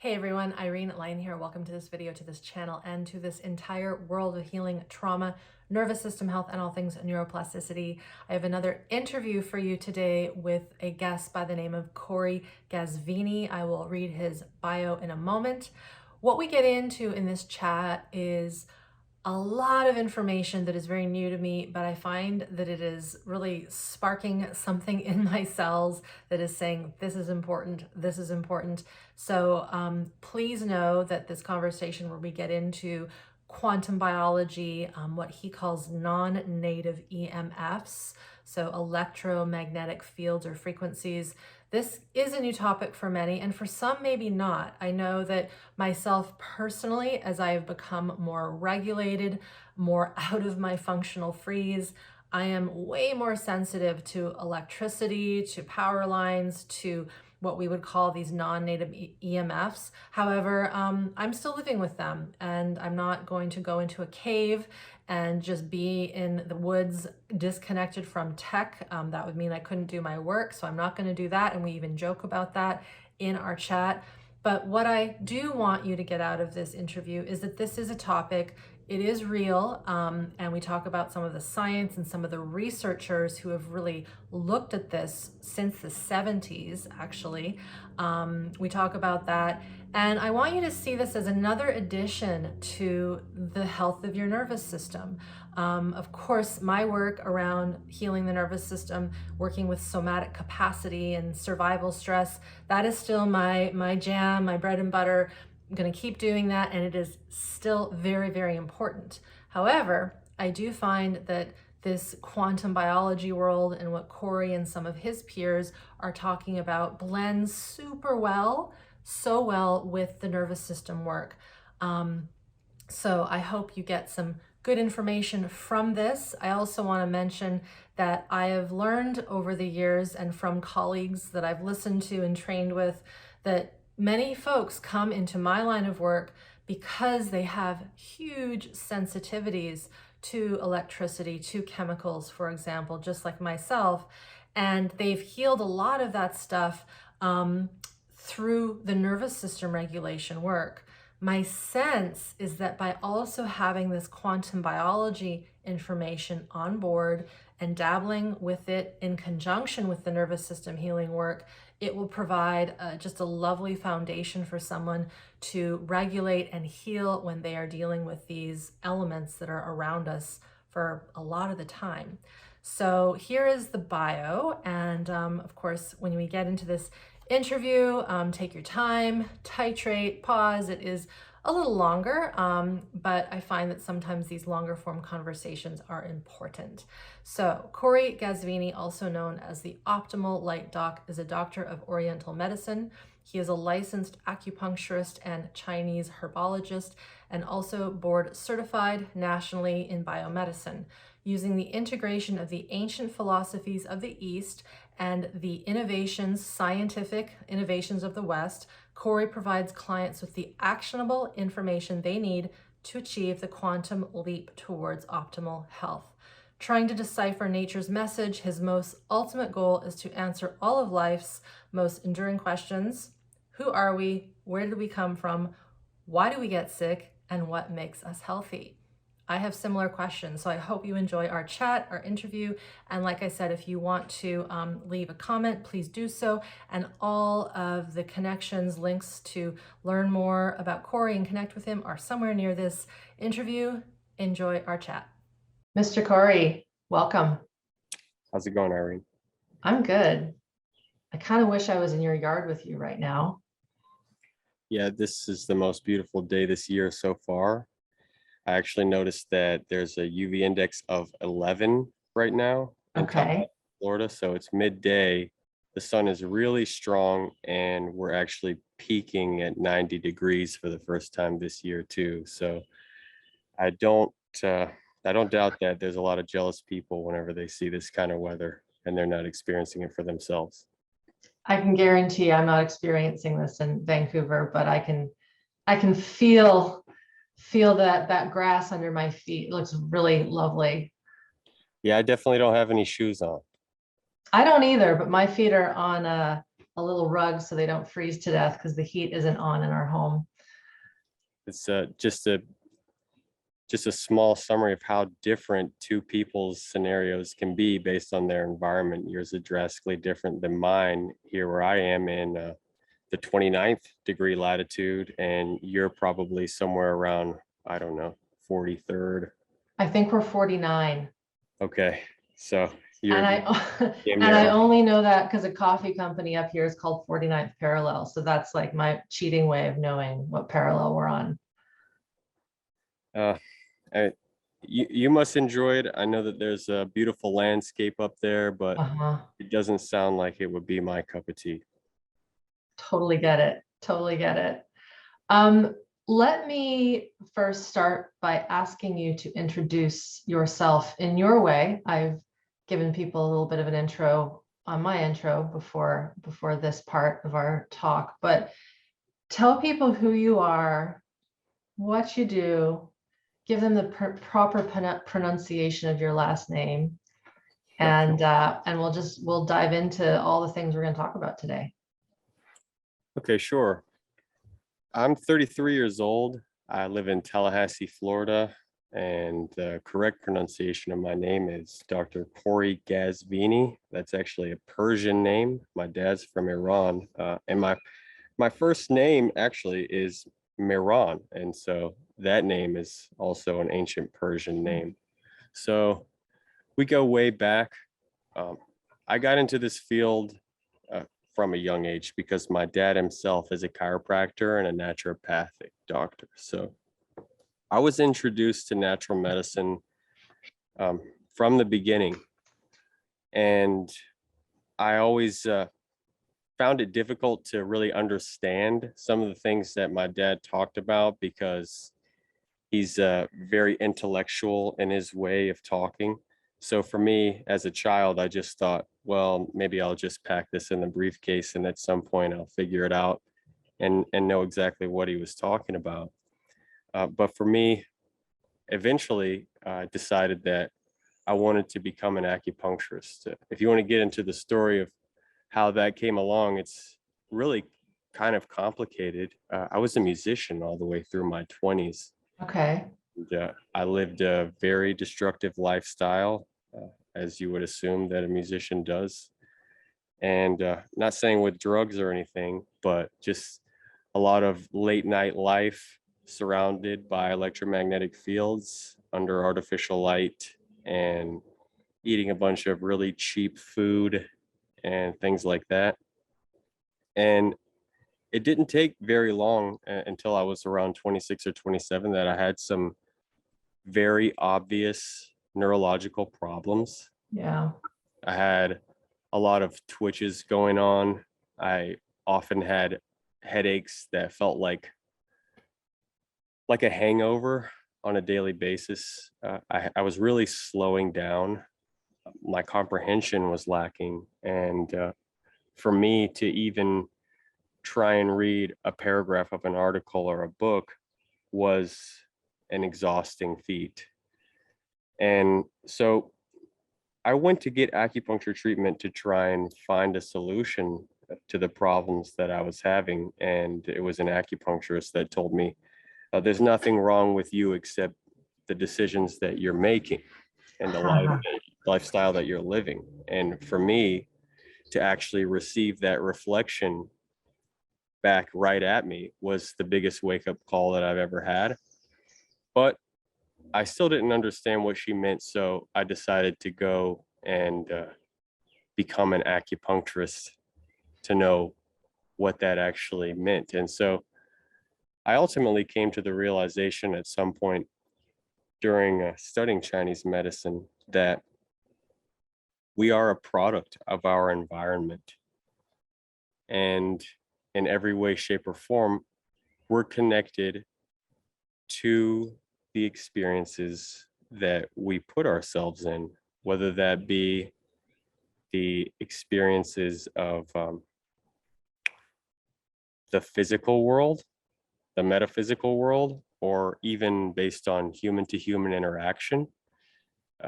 Hey everyone, Irene Lane here. Welcome to this video, to this channel, and to this entire world of healing trauma, nervous system health, and all things neuroplasticity. I have another interview for you today with a guest by the name of Corey Ghazvini. I will read his bio in a moment. What we get into in this chat is a lot of information that is very new to me, but I find that it is really sparking something in my cells that is saying, this is important, this is important. So please know that this conversation where we get into quantum biology, what he calls non-native EMFs, so electromagnetic fields or frequencies. This is a new topic for many, and for some, maybe not. I know that myself personally, as I have become more regulated, more out of my functional freeze, I am way more sensitive to electricity, to power lines, to what we would call these non-native EMFs. However, I'm still living with them, and I'm not going to go into a cave and just be in the woods disconnected from tech. That would mean I couldn't do my work, so I'm not going to do that, and we even joke about that in our chat. But what I do want you to get out of this interview is that this is a topic, it is real, and we talk about some of the science and some of the researchers who have really looked at this since the 70s, actually. We talk about that, and I want you to see this as another addition to the health of your nervous system. Of course, my work around healing the nervous system, working with somatic capacity and survival stress, that is still my jam, my bread and butter. I'm going to keep doing that, and it is still very, very important. However, I do find that this quantum biology world and what Corey and some of his peers are talking about blends super well, so well with the nervous system work. So I hope you get some good information from this. I also want to mention that I have learned over the years and from colleagues that I've listened to and trained with that many folks come into my line of work because they have huge sensitivities to electricity, to chemicals, for example, just like myself. And they've healed a lot of that stuff through the nervous system regulation work. My sense is that by also having this quantum biology information on board and dabbling with it in conjunction with the nervous system healing work, it will provide just a lovely foundation for someone to regulate and heal when they are dealing with these elements that are around us for a lot of the time. So here is the bio, and of course, when we get into this interview, take your time, titrate, pause. It is a little longer, but I find that sometimes these longer form conversations are important. So Corey Ghazvini, also known as the Optimal Light Doc, is a doctor of Oriental medicine. He is a licensed acupuncturist and Chinese herbologist, and also board certified nationally in biomedicine. Using the integration of the ancient philosophies of the East and the innovations, scientific innovations of the West, Corey provides clients with the actionable information they need to achieve the quantum leap towards optimal health. Trying to decipher nature's message, his most ultimate goal is to answer all of life's most enduring questions. Who are we? Where did we come from? Why do we get sick? And what makes us healthy? I have similar questions, so I hope you enjoy our chat, our interview. And like I said, if you want to leave a comment, please do so. And all of the connections, links to learn more about Corey and connect with him are somewhere near this interview. Enjoy our chat. Mr. Corey, welcome. How's it going, Irene? I'm good. I kind of wish I was in your yard with you right now. Yeah, this is the most beautiful day this year so far. I actually noticed that there's a UV index of 11 right now in Florida, so it's midday. The sun is really strong, and we're actually peaking at 90 degrees for the first time this year too. So I don't doubt that there's a lot of jealous people whenever they see this kind of weather and they're not experiencing it for themselves. I can guarantee I'm not experiencing this in Vancouver, but I can feel that grass under my feet. It looks really lovely. Yeah, I definitely don't have any shoes on. I don't either, but my feet are on a little rug so they don't freeze to death because the heat isn't on in our home. It's just a small summary of how different two people's scenarios can be based on their environment. Yours is drastically different than mine here where I am in the 29th degree latitude, and you're probably somewhere around, I don't know, 43rd. I think we're 49. Okay, so And I only know that because a coffee company up here is called 49th Parallel. So that's like my cheating way of knowing what parallel we're on. You must enjoy it. I know that there's a beautiful landscape up there, but it doesn't sound like it would be my cup of tea. Totally get it. Totally get it. Let me first start by asking you to introduce yourself in your way. I've given people a little bit of an intro on my intro before this part of our talk, but tell people who you are, what you do, give them the proper pronunciation of your last name, and we'll dive into all the things we're going to talk about today. Okay, sure. I'm 33 years old. I live in Tallahassee, Florida, and the correct pronunciation of my name is Dr. Corey Ghazvini. That's actually a Persian name. My dad's from Iran, and my first name actually is Miran, and so that name is also an ancient Persian name. So we go way back. I got into this field from a young age because my dad himself is a chiropractor and a naturopathic doctor. So I was introduced to natural medicine from the beginning, and I always found it difficult to really understand some of the things that my dad talked about because he's very intellectual in his way of talking. So for me as a child, I just thought, well, maybe I'll just pack this in the briefcase and at some point I'll figure it out and know exactly what he was talking about. But for me, eventually I decided that I wanted to become an acupuncturist. If you want to get into the story of how that came along, it's really kind of complicated. I was a musician all the way through my 20s. Okay. I lived a very destructive lifestyle, as you would assume that a musician does. And not saying with drugs or anything, but just a lot of late night life surrounded by electromagnetic fields under artificial light and eating a bunch of really cheap food and things like that. And it didn't take very long until I was around 26 or 27 that I had some very obvious neurological problems. Yeah. I had a lot of twitches going on. I often had headaches that felt like a hangover on a daily basis. I was really slowing down. My comprehension was lacking. And for me to even try and read a paragraph of an article or a book was an exhausting feat. And so I went to get acupuncture treatment to try and find a solution to the problems that I was having. And it was an acupuncturist that told me, there's nothing wrong with you except the decisions that you're making and the lifestyle that you're living. And for me to actually receive that reflection back right at me was the biggest wake-up call that I've ever had. But I still didn't understand what she meant, so I decided to go and become an acupuncturist to know what that actually meant. And so I ultimately came to the realization at some point during studying Chinese medicine that we are a product of our environment. And in every way, shape, or form, we're connected to the experiences that we put ourselves in, whether that be the experiences of the physical world, the metaphysical world, or even based on human to human interaction.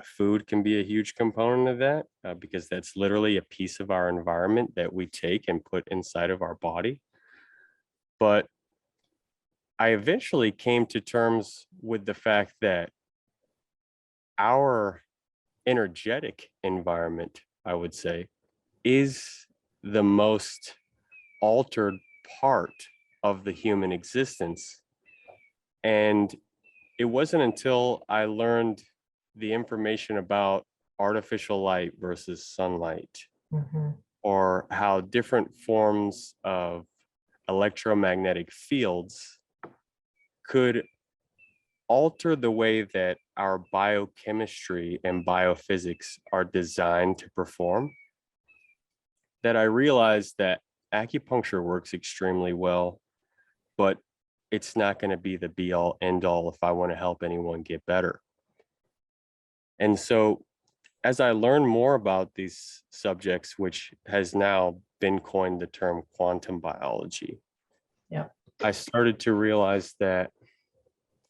Food can be a huge component of that because that's literally a piece of our environment that we take and put inside of our body. But I eventually came to terms with the fact that our energetic environment, I would say, is the most altered part of the human existence. And it wasn't until I learned the information about artificial light versus sunlight, or how different forms of electromagnetic fields could alter the way that our biochemistry and biophysics are designed to perform, that I realized that acupuncture works extremely well, but it's not going to be the be all end all if I want to help anyone get better. And so as I learned more about these subjects, which has now been coined the term quantum biology, I started to realize that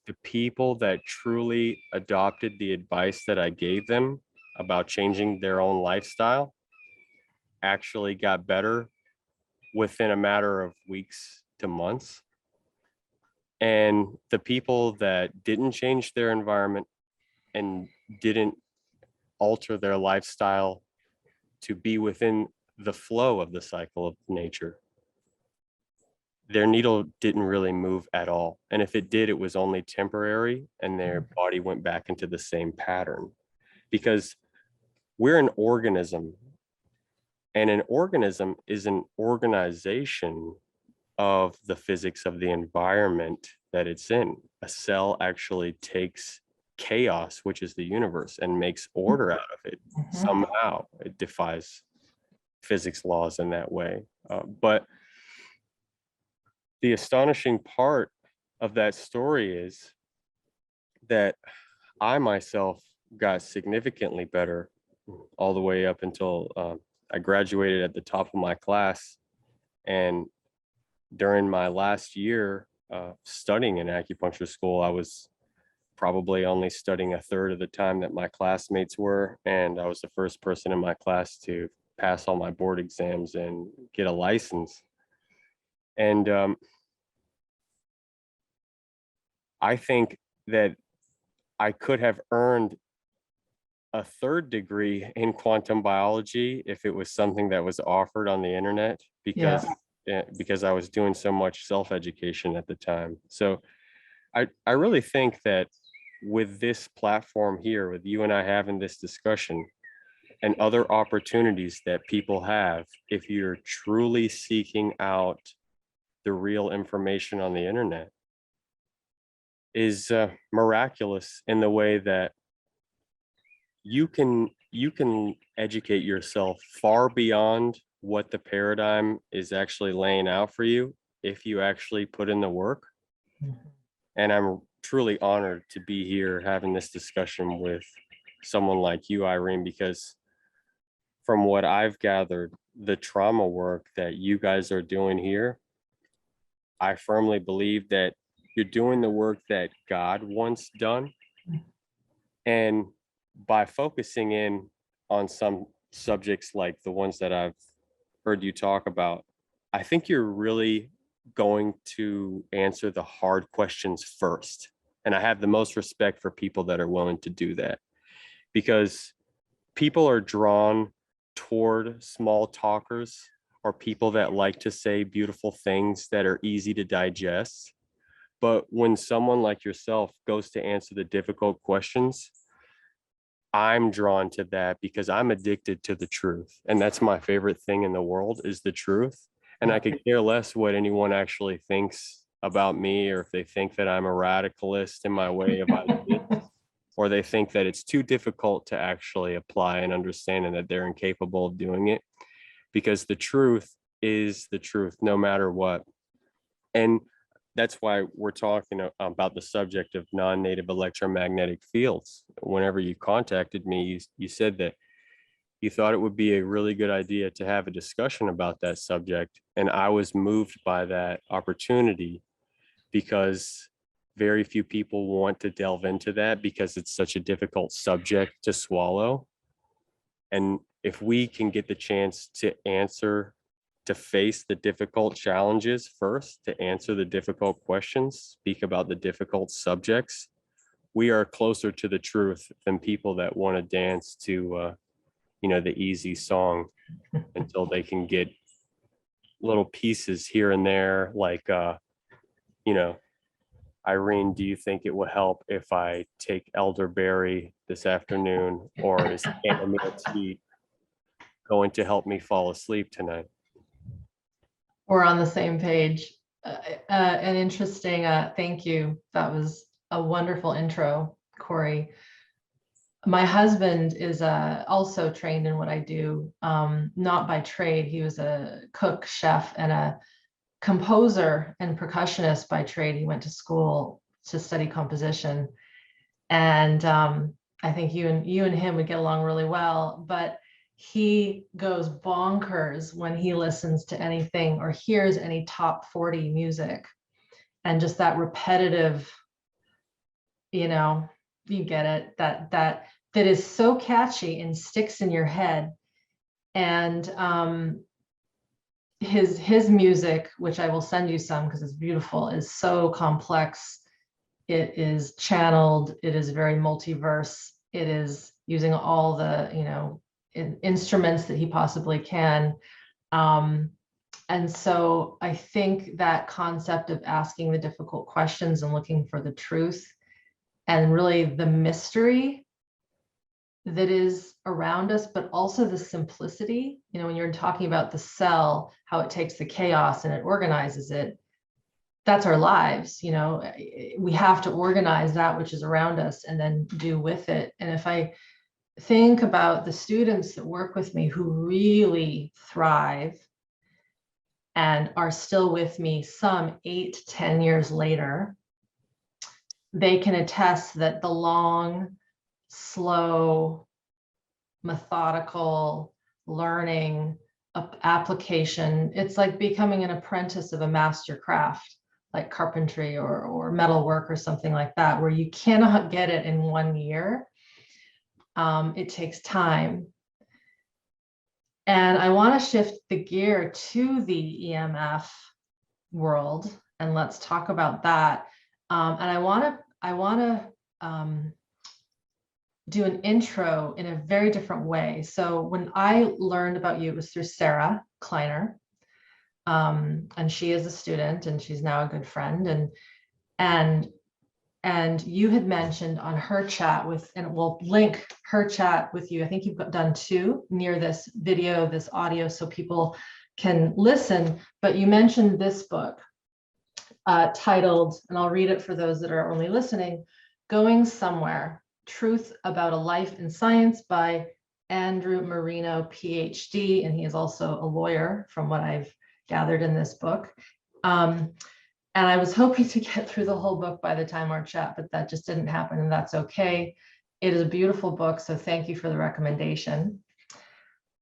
the people that truly adopted the advice that I gave them about changing their own lifestyle actually got better within a matter of weeks to months. And the people that didn't change their environment and didn't alter their lifestyle to be within the flow of the cycle of nature, their needle didn't really move at all. And if it did, it was only temporary, and their body went back into the same pattern. Because we're an organism, and an organism is an organization of the physics of the environment that it's in. A cell actually takes chaos, which is the universe, and makes order out of it. Somehow it defies physics laws in that way. But the astonishing part of that story is that I myself got significantly better all the way up until I graduated at the top of my class. And during my last year studying in acupuncture school, I was probably only studying a third of the time that my classmates were. And I was the first person in my class to pass all my board exams and get a license. And I think that I could have earned a third degree in quantum biology if it was something that was offered on the internet, because I was doing so much self-education at the time. So I really think that with this platform here, with you and I having this discussion, and other opportunities that people have, if you're truly seeking out the real information on the internet, is miraculous in the way that you can educate yourself far beyond what the paradigm is actually laying out for you if you actually put in the work. And I'm truly honored to be here having this discussion with someone like you, Irene, because from what I've gathered, the trauma work that you guys are doing here, I firmly believe that you're doing the work that God wants done. And by focusing in on some subjects like the ones that I've heard you talk about, I think you're really going to answer the hard questions first. And I have the most respect for people that are willing to do that, because people are drawn toward small talkers or people that like to say beautiful things that are easy to digest. But when someone like yourself goes to answer the difficult questions, I'm drawn to that because I'm addicted to the truth. And that's my favorite thing in the world, is the truth. And I could care less what anyone actually thinks about me, or if they think that I'm a radicalist in my way of ideas, or they think that it's too difficult to actually apply and understand, and that they're incapable of doing it, because the truth is the truth no matter what. And that's why we're talking about the subject of non-native electromagnetic fields. Whenever you contacted me, you said that you thought it would be a really good idea to have a discussion about that subject. And I was moved by that opportunity, because very few people want to delve into that because it's such a difficult subject to swallow. And if we can get the chance to face the difficult challenges first, to answer the difficult questions, speak about the difficult subjects, we are closer to the truth than people that want to dance to, the easy song until they can get little pieces here and there. Like, Irene, do you think it will help if I take elderberry this afternoon, or is chamomile tea going to help me fall asleep tonight? We're on the same page. An interesting, thank you. That was a wonderful intro, Corey. My husband is also trained in what I do, not by trade. He was a cook, chef, and a composer and percussionist by trade. He went to school to study composition. And I think you and him would get along really well, but he goes bonkers when he listens to anything or hears any top 40 music, and just that repetitive, you get it, that is so catchy and sticks in your head. And his music, which I will send you some because it's beautiful, is so complex. It is channeled, it is very multiverse, it is using all the instruments that he possibly can. And so I think that concept of asking the difficult questions and looking for the truth and really the mystery that is around us, but also the simplicity, when you're talking about the cell, how it takes the chaos and it organizes it. That's our lives. We have to organize that which is around us and then do with it. And if I think about the students that work with me who really thrive and are still with me some 8-10 years later, they can attest that the long, slow, methodical learning application, it's like becoming an apprentice of a master craft, like carpentry or metalwork or something like that, where you cannot get it in 1 year. It takes time. And I want to shift the gear to the EMF world, and let's talk about that. And I want to do an intro in a very different way. So when I learned about you, it was through Sarah Kleiner. And she is a student and she's now a good friend. And you had mentioned on her chat and we'll link her chat with you. I think you've done 2 near this video, this audio, so people can listen. But you mentioned this book titled, and I'll read it for those that are only listening, Going Somewhere, Truth About a Life in Science by Andrew Marino, PhD. And he is also a lawyer from what I've gathered in this book. And I was hoping to get through the whole book by the time our chat, but that just didn't happen, and that's okay. It is a beautiful book, so thank you for the recommendation.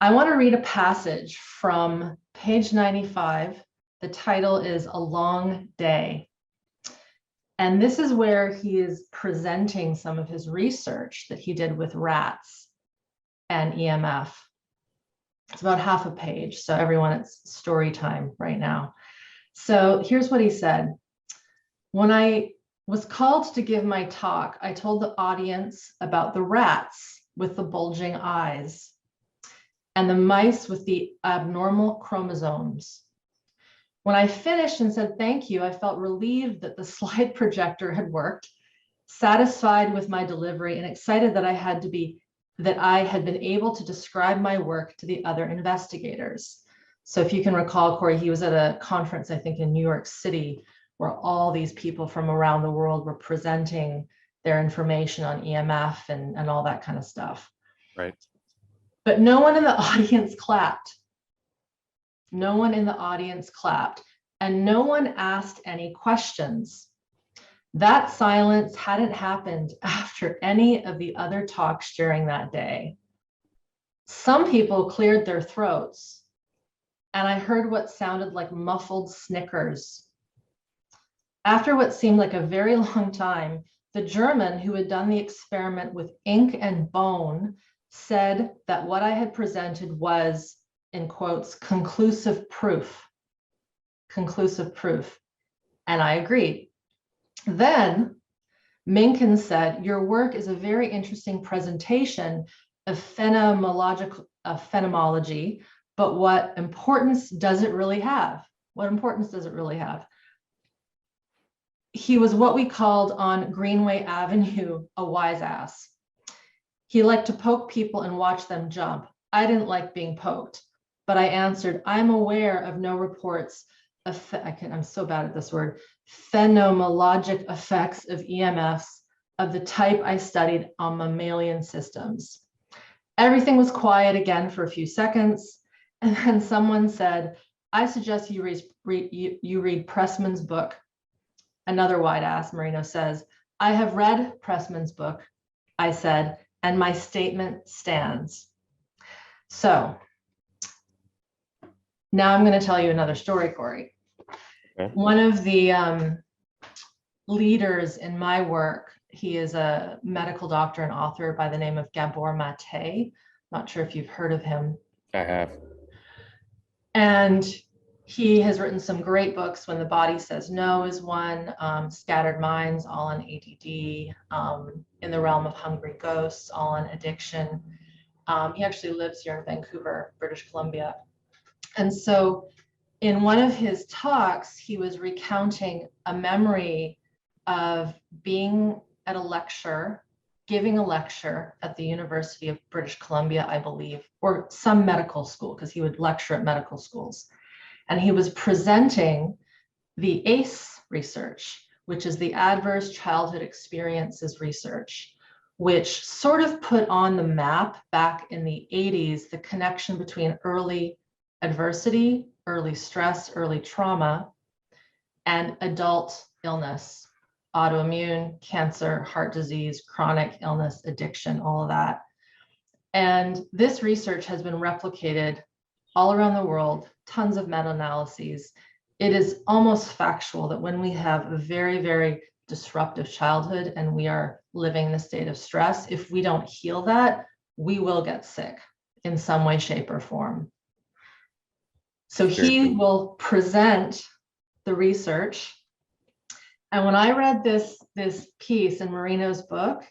I want to read a passage from page 95. The title is A Long Day. And this is where he is presenting some of his research that he did with rats and EMF. It's about half a page, so everyone, it's story time right now. So here's what he said. When I was called to give my talk, I told the audience about the rats with the bulging eyes and the mice with the abnormal chromosomes. When I finished and said thank you, I felt relieved that the slide projector had worked, satisfied with my delivery, and excited that I had been able to describe my work to the other investigators. So if you can recall, Corey, he was at a conference, I think in New York City, where all these people from around the world were presenting their information on EMF and all that kind of stuff. Right. But no one in the audience clapped. No one in the audience clapped, and no one asked any questions. That silence hadn't happened after any of the other talks during that day. Some people cleared their throats, and I heard what sounded like muffled snickers. After what seemed like a very long time, the German who had done the experiment with ink and bone said that what I had presented was, in quotes, conclusive proof. Conclusive proof. And I agreed. Then Minkin said, your work is a very interesting presentation of phenomenology, but what importance does it really have? What importance does it really have? He was what we called on Greenway Avenue a wise ass. He liked to poke people and watch them jump. I didn't like being poked, but I answered, I'm aware of no reports of, I'm so bad at this word, phenomenologic effects of EMFs of the type I studied on mammalian systems. Everything was quiet again for a few seconds, and then someone said, I suggest you read Pressman's book. Another wide ass, Marino says, I have read Pressman's book, I said, and my statement stands. So now I'm going to tell you another story, Corey. Okay. One of the leaders in my work, he is a medical doctor and author by the name of Gabor Mate. Not sure if you've heard of him. I have. And he has written some great books. When the Body Says No is one, Scattered Minds, all on ADD, In the Realm of Hungry Ghosts, all on addiction. He actually lives here in Vancouver, British Columbia. And so in one of his talks, he was recounting a memory of being at a lecture, giving a lecture at the University of British Columbia, I believe, or some medical school, because he would lecture at medical schools. And he was presenting the ACE research, which is the Adverse Childhood Experiences research, which sort of put on the map back in the 80s, the connection between early adversity, early stress, early trauma, and adult illness, autoimmune, cancer, heart disease, chronic illness, addiction, all of that. And this research has been replicated all around the world, tons of meta-analyses. It is almost factual that when we have a very, very disruptive childhood and we are living in a state of stress, if we don't heal that, we will get sick in some way, shape, or form. So he will present the research. And when I read this piece in Marino's book,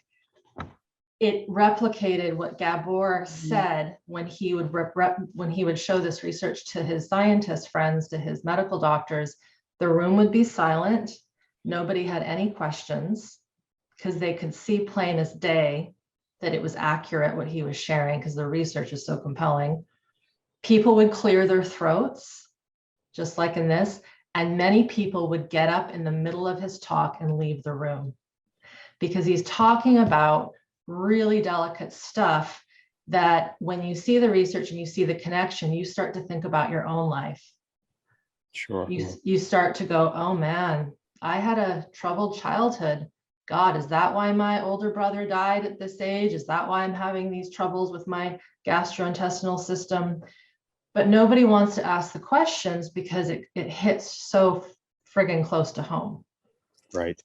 it replicated what Gabor said when he would show this research to his scientist friends, to his medical doctors. The room would be silent. Nobody had any questions because they could see plain as day that it was accurate what he was sharing because the research is so compelling. People would clear their throats, just like in this, and many people would get up in the middle of his talk and leave the room because he's talking about really delicate stuff that when you see the research and you see the connection, you start to think about your own life. Sure. You start to go, oh man, I had a troubled childhood. God, is that why my older brother died at this age? Is that why I'm having these troubles with my gastrointestinal system? But nobody wants to ask the questions because it hits so friggin' close to home. Right.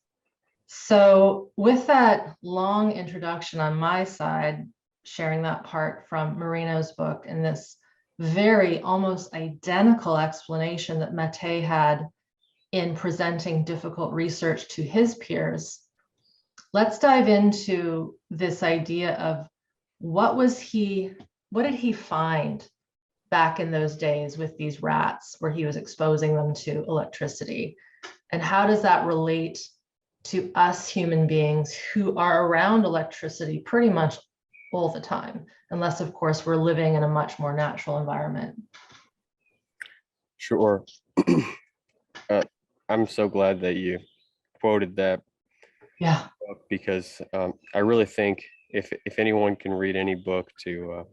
So with that long introduction on my side, sharing that part from Marino's book and this very almost identical explanation that Mate had in presenting difficult research to his peers, let's dive into this idea of what did he find back in those days with these rats where he was exposing them to electricity? And how does that relate to us human beings who are around electricity pretty much all the time, unless of course we're living in a much more natural environment? Sure. I'm so glad that you quoted that. Yeah. Because I really think if anyone can read any book to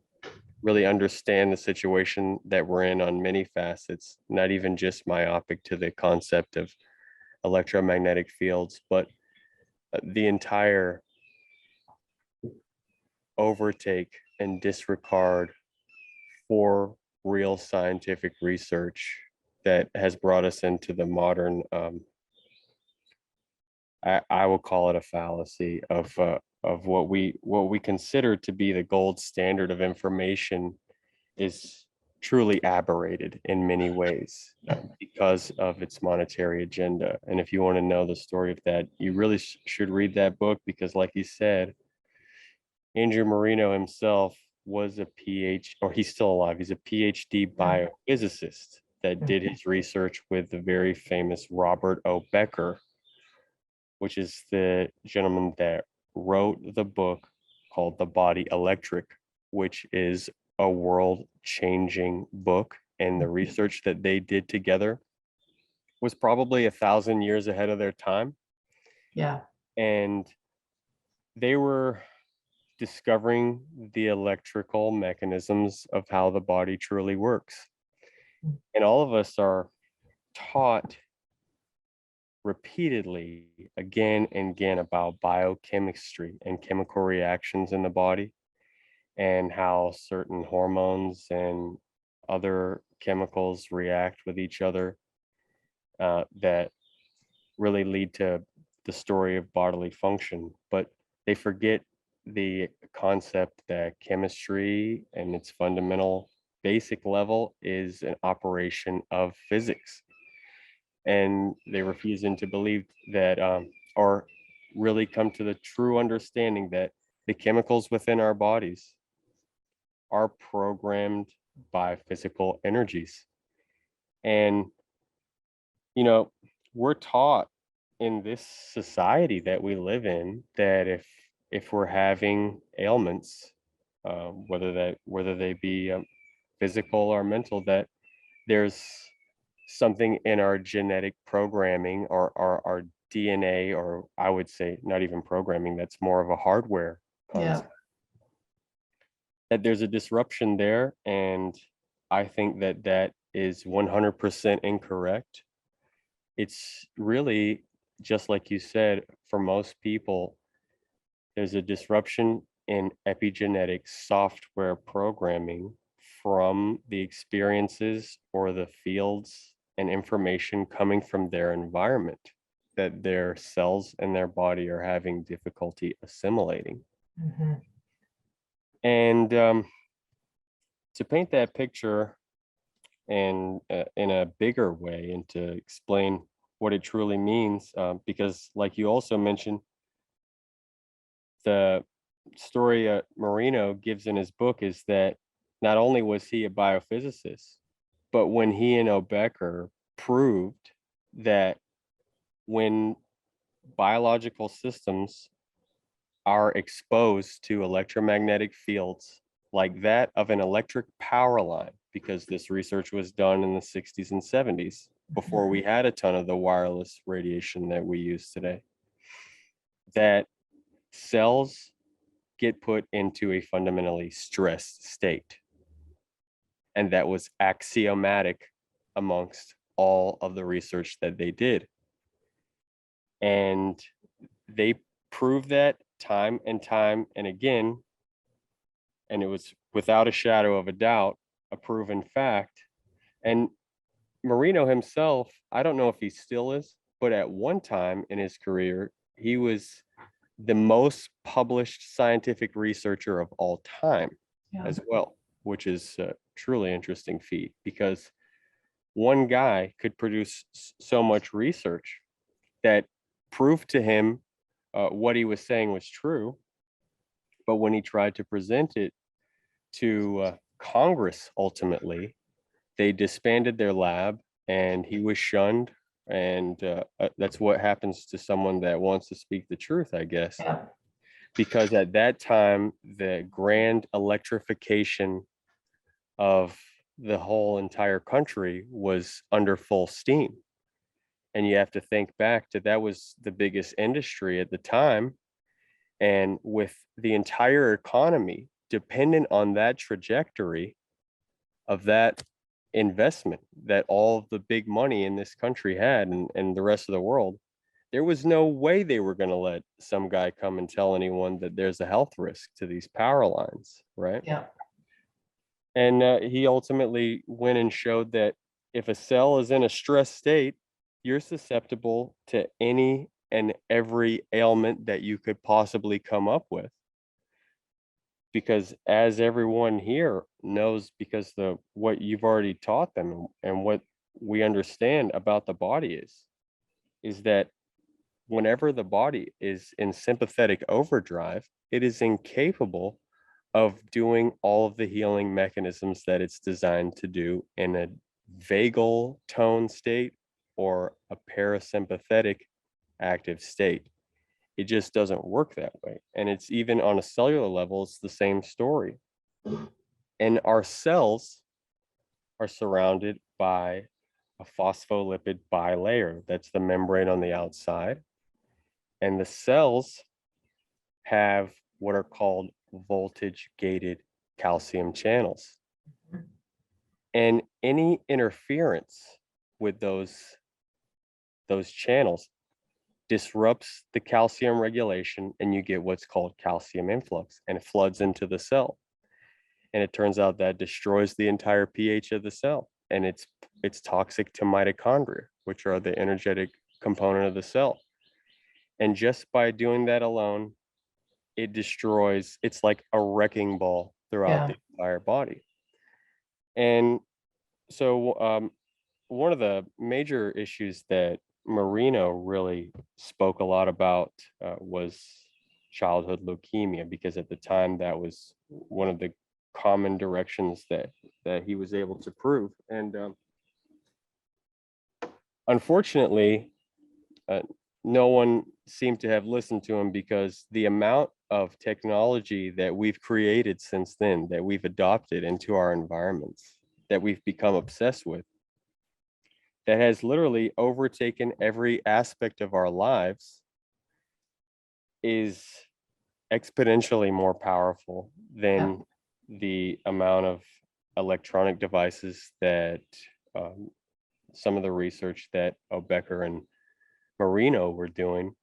really understand the situation that we're in on many facets, not even just myopic to the concept of electromagnetic fields, but the entire overtake and disregard for real scientific research that has brought us into the modern I will call it a fallacy of what we consider to be the gold standard of information is truly aberrated in many ways because of its monetary agenda. And if you want to know the story of that, you really should read that book, because like you said, Andrew Marino himself was a or he's still alive. He's a PhD biophysicist that did his research with the very famous Robert O. Becker, which is the gentleman that wrote the book called The Body Electric, which is a world-changing book. And the research that they did together was probably 1,000 years ahead of their time. Yeah. And they were discovering the electrical mechanisms of how the body truly works. And all of us are taught repeatedly again and again about biochemistry and chemical reactions in the body, and how certain hormones and other chemicals react with each other that really lead to the story of bodily function. But they forget the concept that chemistry and its fundamental basic level is an operation of physics. And they refusing to believe that, or really come to the true understanding that the chemicals within our bodies are programmed by physical energies. And, you know, we're taught in this society that we live in that if we're having ailments, whether they be physical or mental, that there's something in our genetic programming or our DNA, or I would say not even programming, that's more of a hardware concept, that there's a disruption there. And I think that that is 100% incorrect. It's really, just like you said, for most people, there's a disruption in epigenetic software programming from the experiences or the fields and information coming from their environment that their cells and their body are having difficulty assimilating. And to paint that picture and in a bigger way, and to explain what it truly means, because like you also mentioned, the story Marino gives in his book is that not only was he a biophysicist, but when he and O'Becker proved that when biological systems are exposed to electromagnetic fields like that of an electric power line, because this research was done in the 60s and 70s before we had a ton of the wireless radiation that we use today, that cells get put into a fundamentally stressed state. And that was axiomatic amongst all of the research that they did. And they proved that time and time and again. And it was without a shadow of a doubt, a proven fact. And Marino himself, I don't know if he still is, but at one time in his career, he was the most published scientific researcher of all time as well, which is a truly interesting feat, because one guy could produce so much research that proved to him what he was saying was true. But when he tried to present it to Congress, ultimately, they disbanded their lab and he was shunned. And that's what happens to someone that wants to speak the truth, I guess. Because at that time, the grand electrification of the whole entire country was under full steam. And you have to think back to that was the biggest industry at the time. And with the entire economy dependent on that trajectory of that investment that all of the big money in this country had, and the rest of the world, there was no way they were going to let some guy come and tell anyone that there's a health risk to these power lines, right? And he ultimately went and showed that if a cell is in a stress state, you're susceptible to any and every ailment that you could possibly come up with. Because as everyone here knows, because what you've already taught them and what we understand about the body is that whenever the body is in sympathetic overdrive, it is incapable of doing all of the healing mechanisms that it's designed to do in a vagal tone state or a parasympathetic active state. It just doesn't work that way. And it's even on a cellular level, it's the same story. And our cells are surrounded by a phospholipid bilayer. That's the membrane on the outside. And the cells have what are called voltage gated calcium channels. And any interference with those channels disrupts the calcium regulation, and you get what's called calcium influx, and it floods into the cell. And it turns out that destroys the entire pH of the cell, and it's toxic to mitochondria, which are the energetic component of the cell. And just by doing that alone, it destroys, it's like a wrecking ball throughout the entire body. And so one of the major issues that Marino really spoke a lot about was childhood leukemia, because at the time that was one of the common directions that he was able to prove. And unfortunately, no one seemed to have listened to him, because the amount of technology that we've created since then, that we've adopted into our environments, that we've become obsessed with, that has literally overtaken every aspect of our lives, is exponentially more powerful than the amount of electronic devices that some of the research that Becker and Marino were doing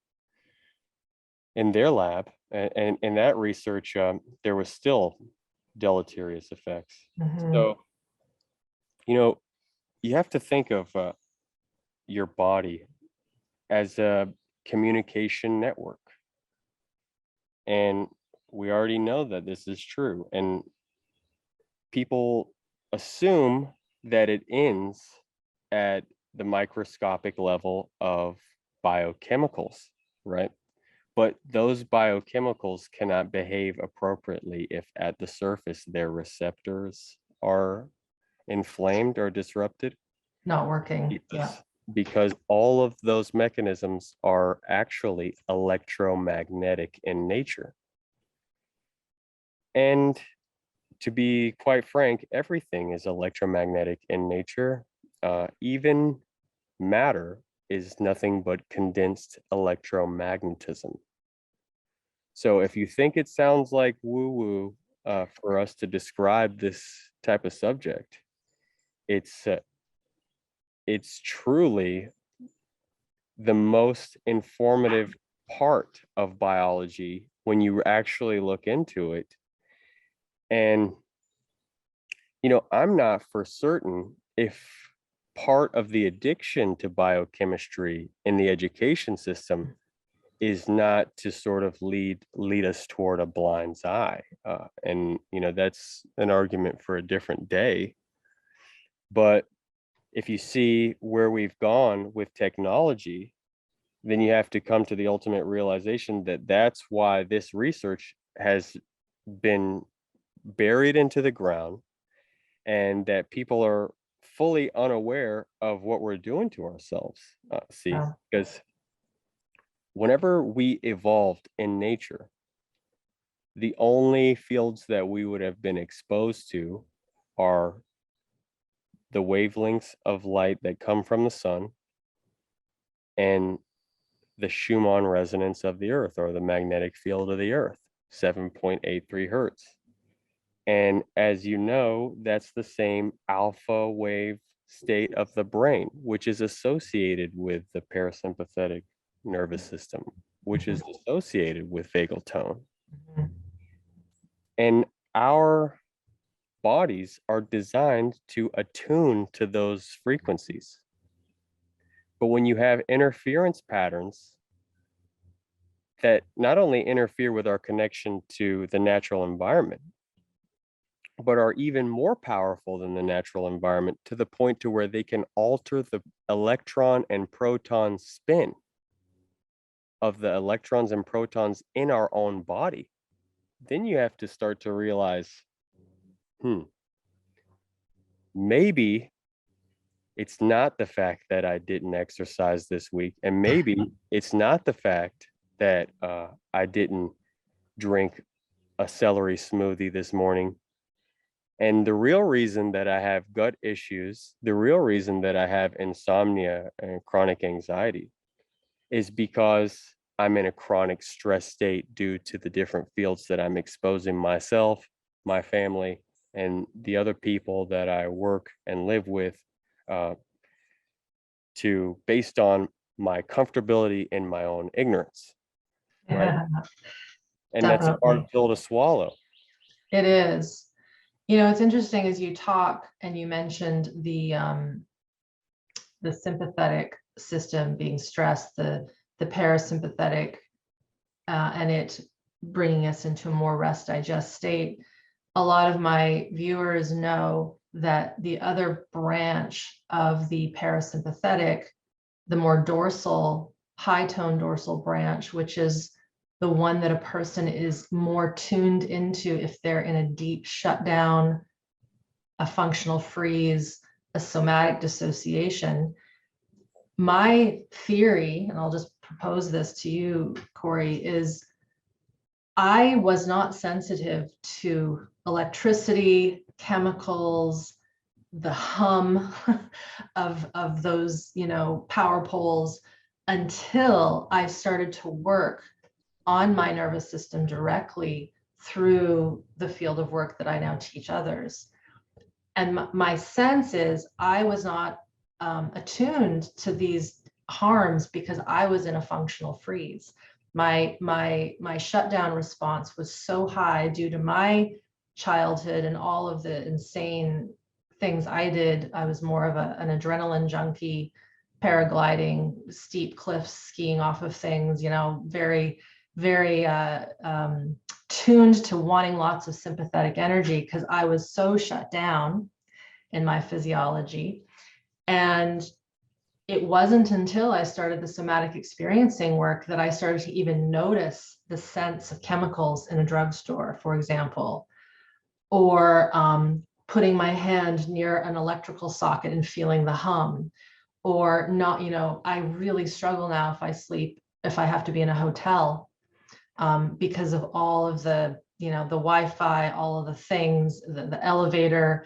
in their lab. And in that research, there was still deleterious effects. So, you have to think of your body as a communication network. And we already know that this is true. And people assume that it ends at the microscopic level of biochemicals, right? But those biochemicals cannot behave appropriately if at the surface their receptors are inflamed or disrupted. Not working. Because all of those mechanisms are actually electromagnetic in nature. And to be quite frank, everything is electromagnetic in nature. Even matter is nothing but condensed electromagnetism. So if you think it sounds like woo-woo for us to describe this type of subject, it's truly the most informative part of biology when you actually look into it. And, I'm not for certain if part of the addiction to biochemistry in the education system is not to sort of lead us toward a blind's eye. And, that's an argument for a different day. But if you see where we've gone with technology, then you have to come to the ultimate realization that that's why this research has been buried into the ground, and that people are fully unaware of what we're doing to ourselves. Because whenever we evolved in nature, the only fields that we would have been exposed to are the wavelengths of light that come from the sun and the Schumann resonance of the earth, or the magnetic field of the earth, 7.83 hertz. And as you know, that's the same alpha wave state of the brain, which is associated with the parasympathetic nervous system, which is associated with vagal tone. And our bodies are designed to attune to those frequencies. But when you have interference patterns that not only interfere with our connection to the natural environment, but are even more powerful than the natural environment, to the point to where they can alter the electron and proton spin of the electrons and protons in our own body. Then you have to start to realize, maybe it's not the fact that I didn't exercise this week, and maybe it's not the fact that I didn't drink a celery smoothie this morning. And the real reason that I have gut issues, the real reason that I have insomnia and chronic anxiety, is because I'm in a chronic stress state due to the different fields that I'm exposing myself, my family, and the other people that I work and live with, to based on my comfortability and my own ignorance. Right. Yeah, And that's a hard definitely. pill to swallow. It is. You know, it's interesting as you talk and you mentioned the sympathetic system being stressed, the parasympathetic, and it bringing us into a more rest digest state. A lot of my viewers know that the other branch of the parasympathetic, the more dorsal, high tone dorsal branch, which is the one that a person is more tuned into if they're in a deep shutdown, a functional freeze, a somatic dissociation. My theory, and I'll just propose this to you, Corey, is I was not sensitive to electricity, chemicals, the hum of those, power poles, until I started to work on my nervous system directly through the field of work that I now teach others. And my sense is I was not attuned to these harms because I was in a functional freeze. My shutdown response was so high due to my childhood and all of the insane things I did. I was more of an adrenaline junkie, paragliding, steep cliffs, skiing off of things, very, very tuned to wanting lots of sympathetic energy because I was so shut down in my physiology. And it wasn't until I started the somatic experiencing work that I started to even notice the sense of chemicals in a drugstore, for example, or putting my hand near an electrical socket and feeling the hum, or not, I really struggle now if I have to be in a hotel, because of all of the, the Wi-Fi, all of the things, the elevator,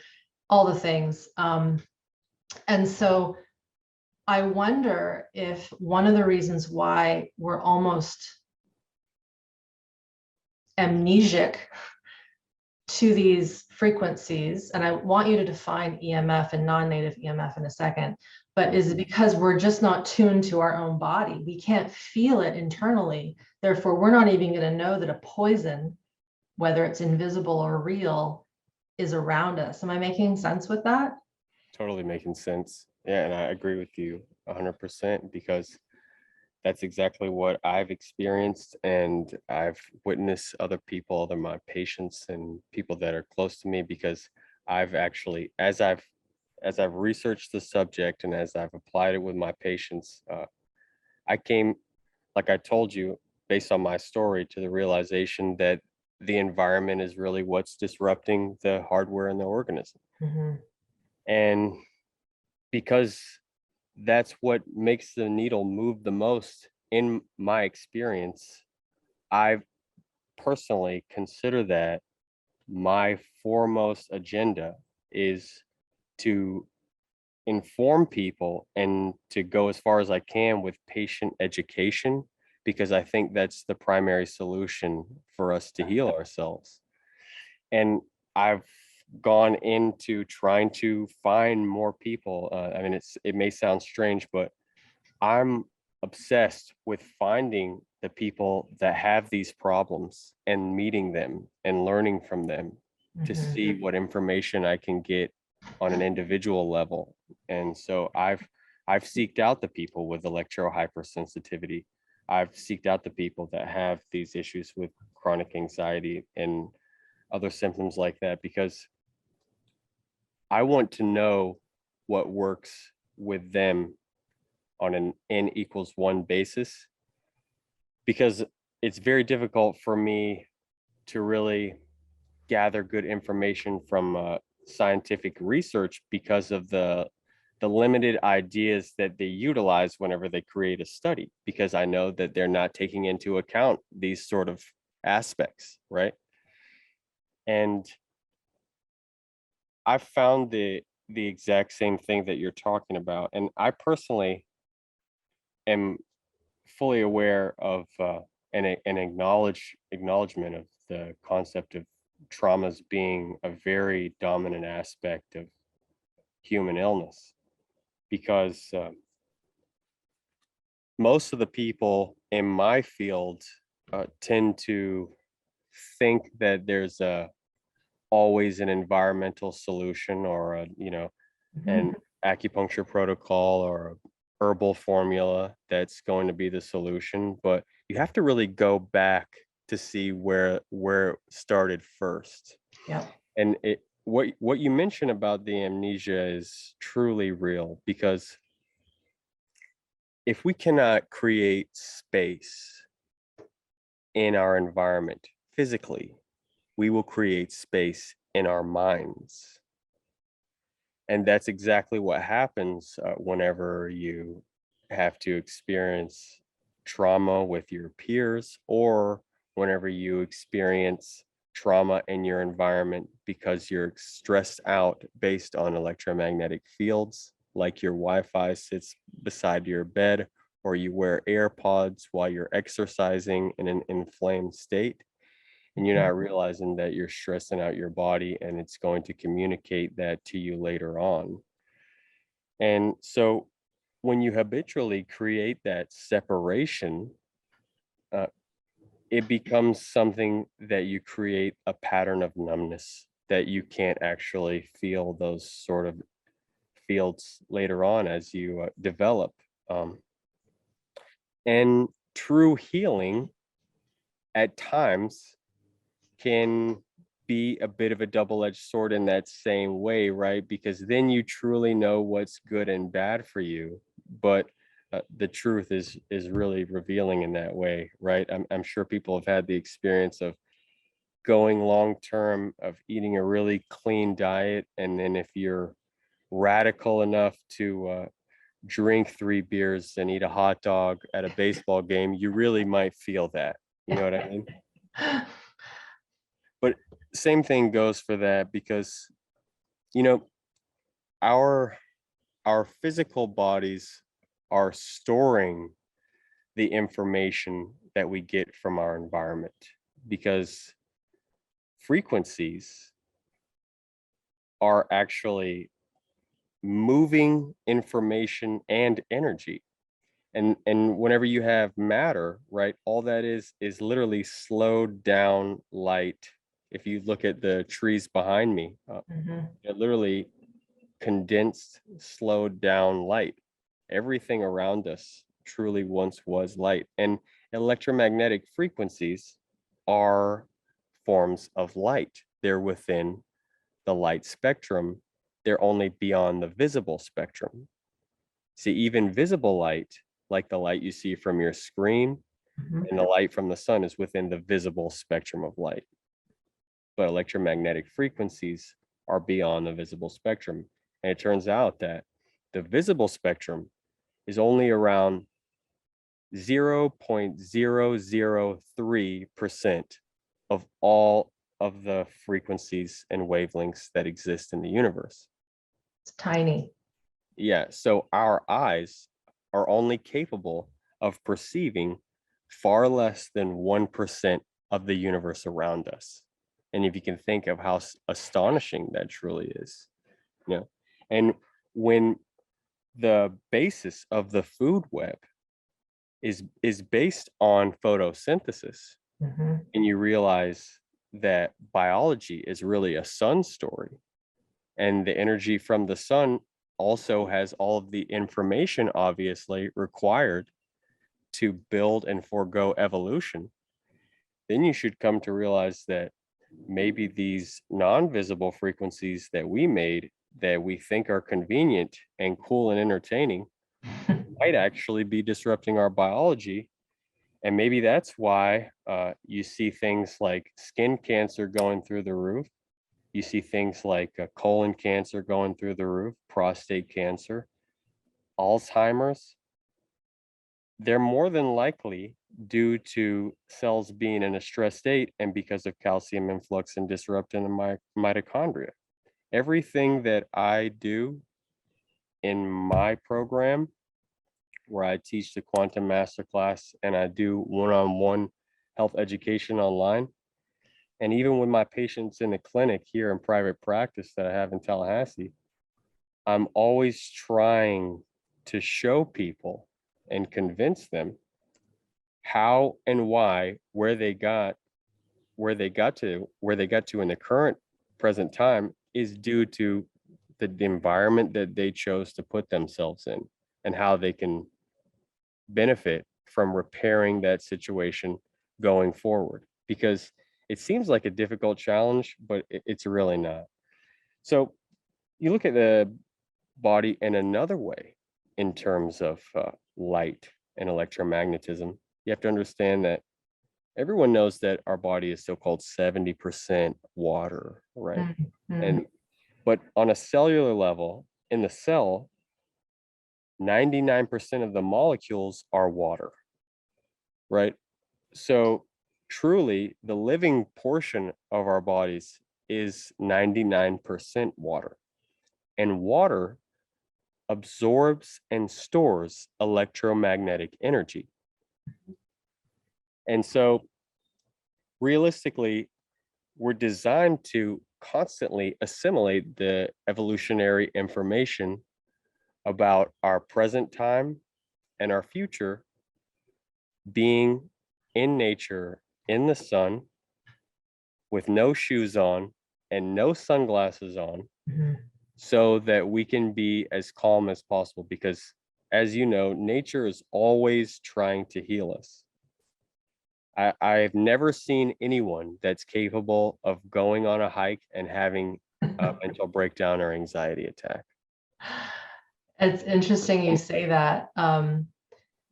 all the things. And so I wonder if one of the reasons why we're almost amnesic to these frequencies, and I want you to define EMF and non-native EMF in a second, but is it because we're just not tuned to our own body? We can't feel it internally. Therefore, we're not even going to know that a poison, whether it's invisible or real, is around us. Am I making sense with that? Totally making sense. Yeah, and I agree with you 100%, because that's exactly what I've experienced, and I've witnessed other people, other my patients and people that are close to me, because I've actually, as I've researched the subject and as I've applied it with my patients, I came, like I told you, based on my story, to the realization that the environment is really what's disrupting the hardware in the organism. Mm-hmm. And because that's what makes the needle move the most in my experience, I personally consider that my foremost agenda is to inform people and to go as far as I can with patient education, because I think that's the primary solution for us to heal ourselves. And I've gone into trying to find more people. I mean, it may sound strange, but I'm obsessed with finding the people that have these problems and meeting them and learning from them to Mm-hmm. see what information I can get on an individual level. And so I've seeked out the people with electro hypersensitivity, I've seeked out the people that have these issues with chronic anxiety and other symptoms like that, because I want to know what works with them on an n=1 basis, because it's very difficult for me to really gather good information from scientific research because of the limited ideas that they utilize whenever they create a study, because I know that they're not taking into account these sort of aspects, right? And I've found the exact same thing that you're talking about, and I personally am fully aware of an acknowledgement of the concept of traumas being a very dominant aspect of human illness, because most of the people in my field tend to think that there's always an environmental solution, or an acupuncture protocol or a herbal formula that's going to be the solution. But you have to really go back to see where it started first. Yeah. And what you mentioned about the amnesia is truly real, because if we cannot create space in our environment physically, we will create space in our minds. And that's exactly what happens whenever you have to experience trauma with your peers, or whenever you experience trauma in your environment because you're stressed out based on electromagnetic fields, like your Wi-Fi sits beside your bed, or you wear AirPods while you're exercising in an inflamed state, and you're not realizing that you're stressing out your body, and it's going to communicate that to you later on. And so when you habitually create that separation, uh, it becomes something that you create a pattern of numbness, that you can't actually feel those sort of fields later on as you develop. And true healing at times can be a bit of a double-edged sword in that same way, right? Because then you truly know what's good and bad for you, but the truth is really revealing in that way, right? I'm sure people have had the experience of going long term, of eating a really clean diet, and then if you're radical enough to drink 3 beers and eat a hot dog at a baseball game, you really might feel that. You know what I mean? But same thing goes for that, because you know our our physical bodies are storing the information that we get from our environment, because frequencies are actually moving information and energy. And whenever you have matter, right, all that is literally slowed down light. If you look at the trees behind me, they're literally condensed, slowed down light. Everything around us truly once was light. And electromagnetic frequencies are forms of light. They're within the light spectrum. They're only beyond the visible spectrum. See, even visible light, like the light you see from your screen and the light from the sun, is within the visible spectrum of light. But electromagnetic frequencies are beyond the visible spectrum. And it turns out that the visible spectrum is only around 0.003% of all of the frequencies and wavelengths that exist in the universe. It's tiny. Yeah, so our eyes are only capable of perceiving far less than 1% of the universe around us. And if you can think of how astonishing that truly is, you know, and when the basis of the food web is based on photosynthesis, and you realize that biology is really a sun story, and the energy from the sun also has all of the information obviously required to build and forego evolution, then you should come to realize that maybe these non-visible frequencies that we made that we think are convenient and cool and entertaining might actually be disrupting our biology. And maybe that's why you see things like skin cancer going through the roof. You see things like colon cancer going through the roof, prostate cancer, Alzheimer's. They're more than likely due to cells being in a stress state and because of calcium influx and disrupting the mitochondria. Everything that I do in my program, where I teach the quantum masterclass and I do one-on-one health education online, and even with my patients in the clinic here in private practice that I have in Tallahassee, I'm always trying to show people and convince them how and why where they got to in the current present time is due to the environment that they chose to put themselves in, and how they can benefit from repairing that situation going forward. Because it seems like a difficult challenge, but it's really not. So you look at the body in another way in terms of light and electromagnetism. You have to understand that everyone knows that our body is still called 70% water, right? But on a cellular level, in the cell, 99% of the molecules are water, right? So truly, the living portion of our bodies is 99% water. And water absorbs and stores electromagnetic energy. And so realistically, we're designed to constantly assimilate the evolutionary information about our present time and our future, being in nature, in the sun, with no shoes on and no sunglasses on, so that we can be as calm as possible. Because, as you know, nature is always trying to heal us. I've never seen anyone that's capable of going on a hike and having a mental breakdown or anxiety attack. It's interesting you say that,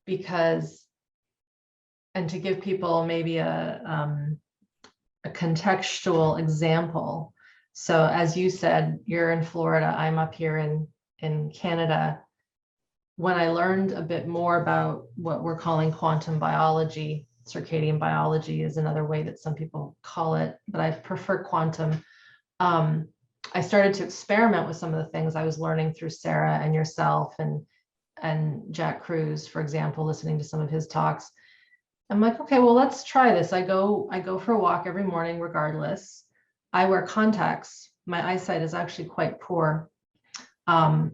because, and to give people maybe a contextual example. So as you said, you're in Florida, I'm up here in Canada. When I learned a bit more about what we're calling quantum biology, circadian biology is another way that some people call it, but I prefer quantum. I started to experiment with some of the things I was learning through Sarah and yourself and Jack Cruz, for example, listening to some of his talks. I'm like, okay, well, let's try this. I go for a walk every morning, regardless. I wear contacts. My eyesight is actually quite poor.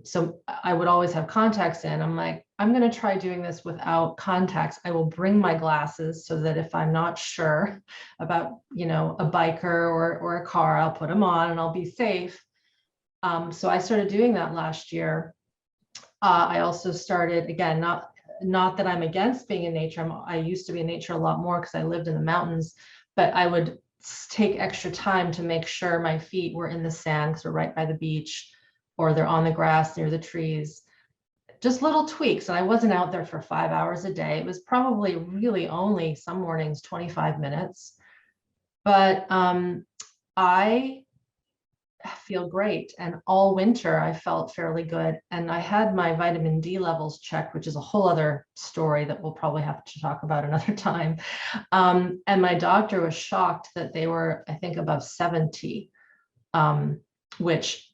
So I would always have contacts in. I'm like, I'm going to try doing this without contacts. I will bring my glasses so that if I'm not sure about, a biker or a car, I'll put them on and I'll be safe. So I started doing that last year. I also started, again, not that I'm against being in nature. I used to be in nature a lot more because I lived in the mountains, but I would take extra time to make sure my feet were in the sand because we're right by the beach, or they're on the grass near the trees. Just little tweaks. And I wasn't out there for 5 hours a day. It was probably really only some mornings 25 minutes. But I feel great. And all winter I felt fairly good. And I had my vitamin D levels checked, which is a whole other story that we'll probably have to talk about another time. And my doctor was shocked that they were, I think, above 70, which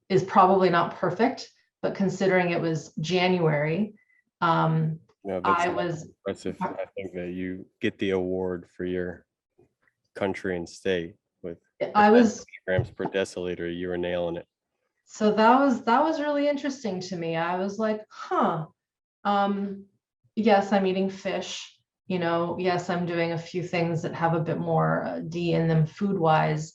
is probably not perfect, but considering it was January, No, that's impressive. I think that you get the award for your country and state with grams per deciliter. You were nailing it. So that was really interesting to me. I was like, yes, I'm eating fish. Yes, I'm doing a few things that have a bit more D in them food wise.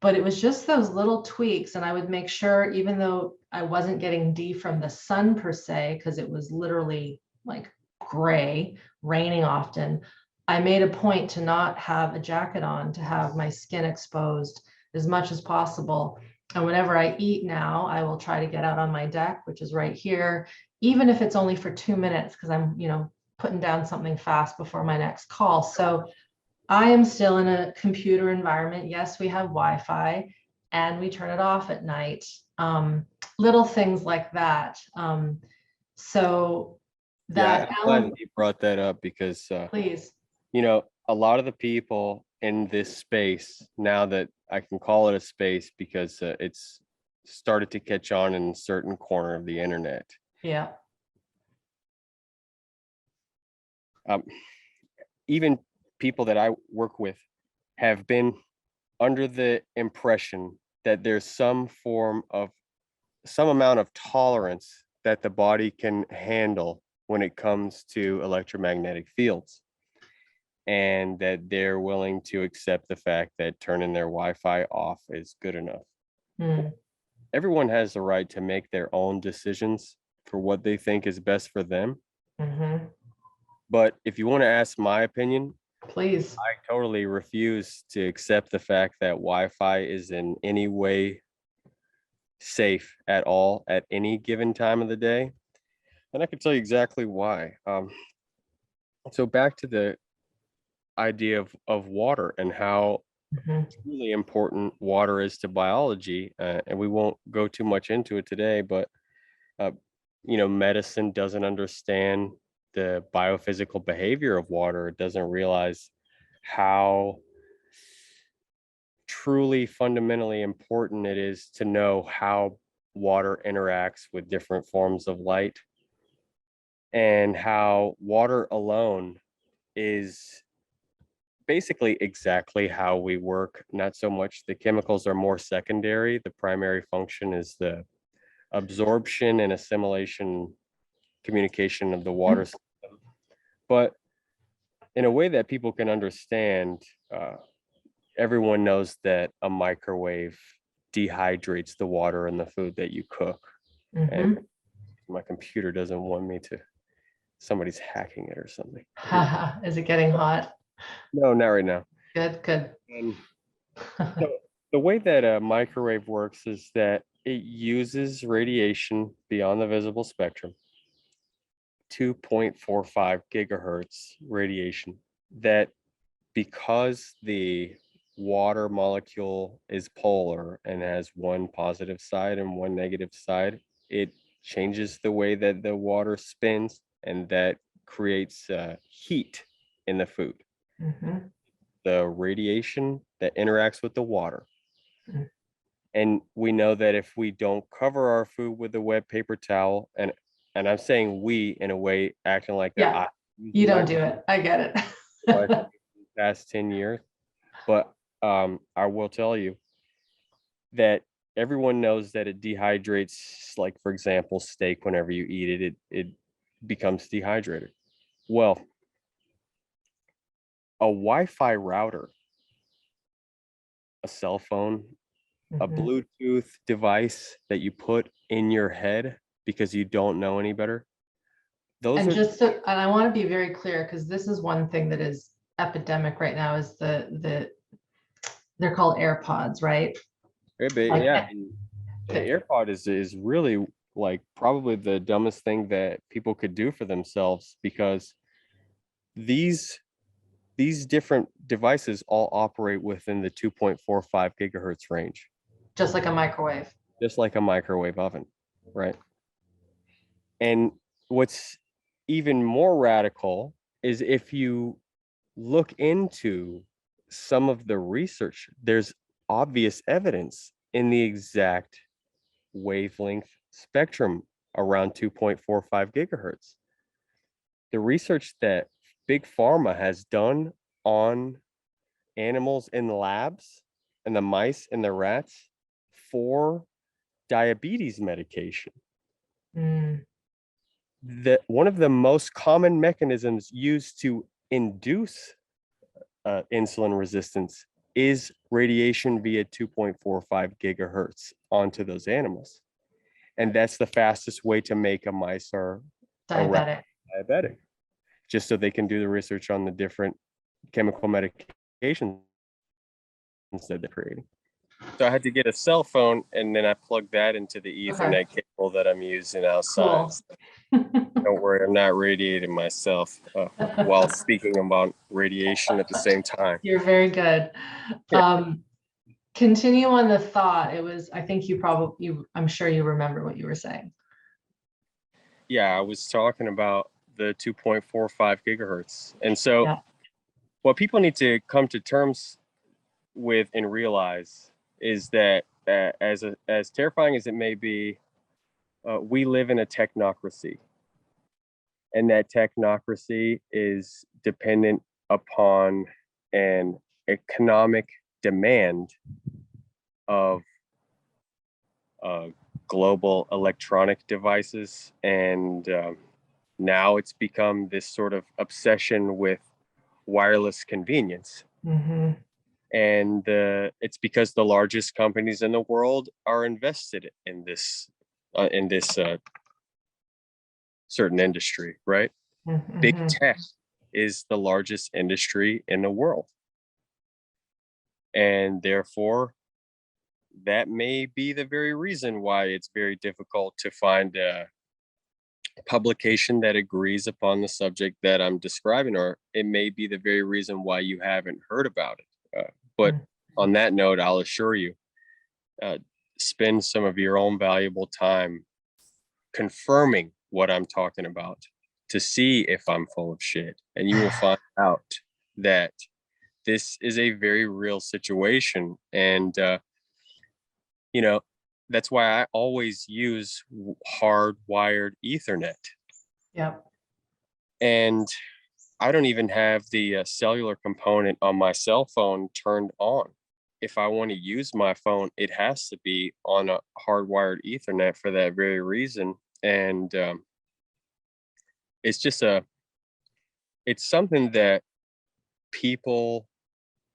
But it was just those little tweaks. And I would make sure, even though I wasn't getting D from the sun per se, because it was literally like gray, raining often, I made a point to not have a jacket on, to have my skin exposed as much as possible. And whenever I eat now, I will try to get out on my deck, which is right here, even if it's only for 2 minutes, because I'm, putting down something fast before my next call. So I am still in a computer environment. Yes, we have Wi-Fi and we turn it off at night. Little things like that. So that, I'm glad that you brought that up because, please. A lot of the people in this space, now that I can call it a space because it's started to catch on in a certain corner of the internet. Yeah. Even people that I work with have been under the impression that there's some amount of tolerance that the body can handle when it comes to electromagnetic fields, and that they're willing to accept the fact that turning their Wi-Fi off is good enough. Everyone has the right to make their own decisions for what they think is best for them. But if you want to ask my opinion, please. I totally refuse to accept the fact that Wi-Fi is in any way safe at all at any given time of the day. And I can tell you exactly why. So back to the idea of water and how really important water is to biology. And we won't go too much into it today, but, medicine doesn't understand the biophysical behavior of water. It doesn't realize how truly fundamentally important it is to know how water interacts with different forms of light, and how water alone is basically exactly how we work. Not so much the chemicals are more secondary. The primary function is the absorption and assimilation, communication of the water system. But in a way that people can understand, everyone knows that a microwave dehydrates the water in the food that you cook. And my computer doesn't want me to, somebody's hacking it or something. Is it getting hot? No, not right now. Good. And so the way that a microwave works is that it uses radiation beyond the visible spectrum, 2.45 gigahertz radiation, that because the water molecule is polar and has one positive side and one negative side, it changes the way that the water spins, and that creates heat in the food. The radiation that interacts with the water. And we know that if we don't cover our food with a wet paper towel, and I'm saying we in a way acting like that. You don't do it. I get it. The past 10 years. But I will tell you that everyone knows that it dehydrates, like, for example, steak. Whenever you eat it, it becomes dehydrated. Well, a Wi-Fi router, a cell phone, a Bluetooth device that you put in your head because you don't know any better. And I want to be very clear, because this is one thing that is epidemic right now, is they're called AirPods, right? Yeah, the AirPod is really like probably the dumbest thing that people could do for themselves, because these different devices all operate within the 2.45 gigahertz range. Just like a microwave. Just like a microwave oven, right? And what's even more radical is if you look into some of the research, there's obvious evidence in the exact wavelength spectrum around 2.45 gigahertz. The research that Big Pharma has done on animals in the labs, and the mice and the rats, for diabetes medication. One of the most common mechanisms used to induce insulin resistance is radiation via 2.45 gigahertz onto those animals. And that's the fastest way to make a mice or diabetic. Diabetic. just so they can do the research on the different chemical medications that they're creating. So I had to get a cell phone, and then I plugged that into the Ethernet cable that I'm using outside. Cool. Don't worry, I'm not radiating myself while speaking about radiation at the same time. You're very good. Continue on the thought. It was, I think I'm sure you remember what you were saying. Yeah, I was talking about the 2.45 gigahertz. And so what people need to come to terms with and realize is that as terrifying as it may be, we live in a technocracy. And that technocracy is dependent upon an economic demand of global electronic devices. And now it's become this sort of obsession with wireless convenience. Mm-hmm. And it's because the largest companies in the world are invested in this certain industry, right? Mm-hmm. Big tech is the largest industry in the world. And therefore, that may be the very reason why it's very difficult to find a publication that agrees upon the subject that I'm describing, or it may be the very reason why you haven't heard about it. But on that note, I'll assure you, spend some of your own valuable time confirming what I'm talking about to see if I'm full of shit. And you will find out that this is a very real situation. And, that's why I always use hardwired Ethernet. Yep. And I don't even have the cellular component on my cell phone turned on. If I want to use my phone, it has to be on a hardwired Ethernet for that very reason. And it's something that people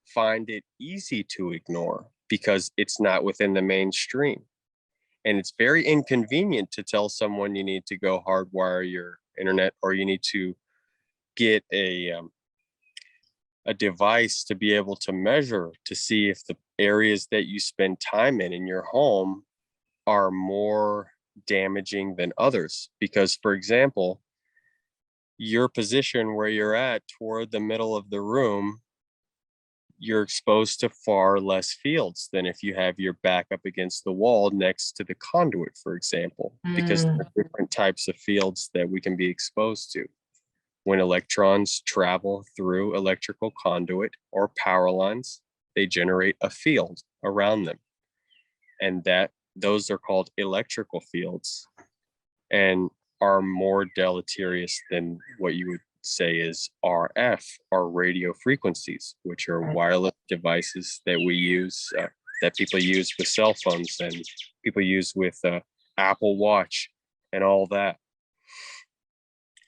find it easy to ignore because it's not within the mainstream. And it's very inconvenient to tell someone you need to go hardwire your internet, or you need to get a device to be able to measure to see if the areas that you spend time in your home are more damaging than others. Because, for example, your position where you're at toward the middle of the room, you're exposed to far less fields than if you have your back up against the wall next to the conduit, for example, because there are different types of fields that we can be exposed to. When electrons travel through electrical conduit or power lines, they generate a field around them. And those are called electrical fields and are more deleterious than what you would say is RF, or radio frequencies, which are wireless devices that we use, that people use with cell phones and people use with Apple Watch and all that.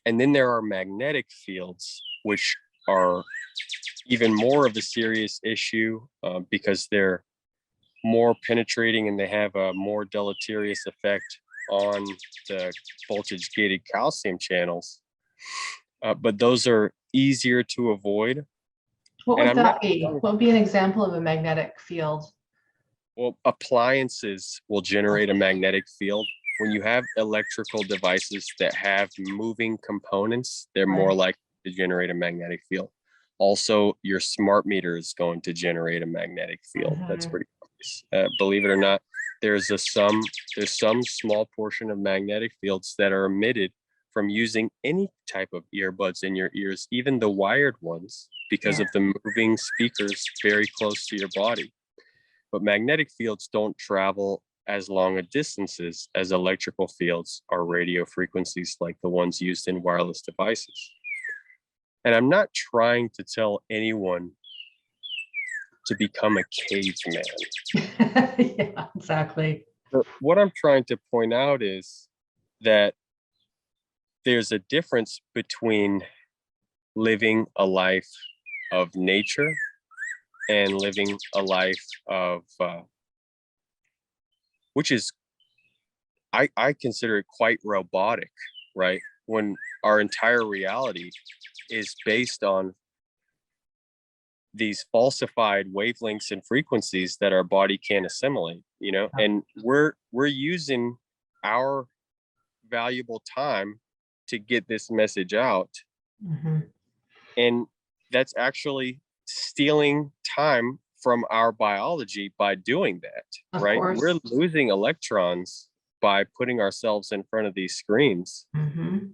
And then there are magnetic fields, which are even more of a serious issue because they're more penetrating and they have a more deleterious effect on the voltage gated calcium channels. But those are easier to avoid. What would that be? What would be an example of a magnetic field? Well, appliances will generate a magnetic field. When you have electrical devices that have moving components, they're more likely to generate a magnetic field. Also, your smart meter is going to generate a magnetic field. That's pretty obvious. Believe it or not, there's some small portion of magnetic fields that are emitted from using any type of earbuds in your ears, even the wired ones, because of the moving speakers very close to your body. But magnetic fields don't travel as long a distances as electrical fields or radio frequencies like the ones used in wireless devices. And I'm not trying to tell anyone to become a caveman. Yeah, exactly. But what I'm trying to point out is that there's a difference between living a life of nature and living a life of, which is, I consider it quite robotic, right? when our entire reality is based on these falsified wavelengths and frequencies that our body can't assimilate, and we're using our valuable time to get this message out. And that's actually stealing time from our biology by doing that, right? We're losing electrons by putting ourselves in front of these screens,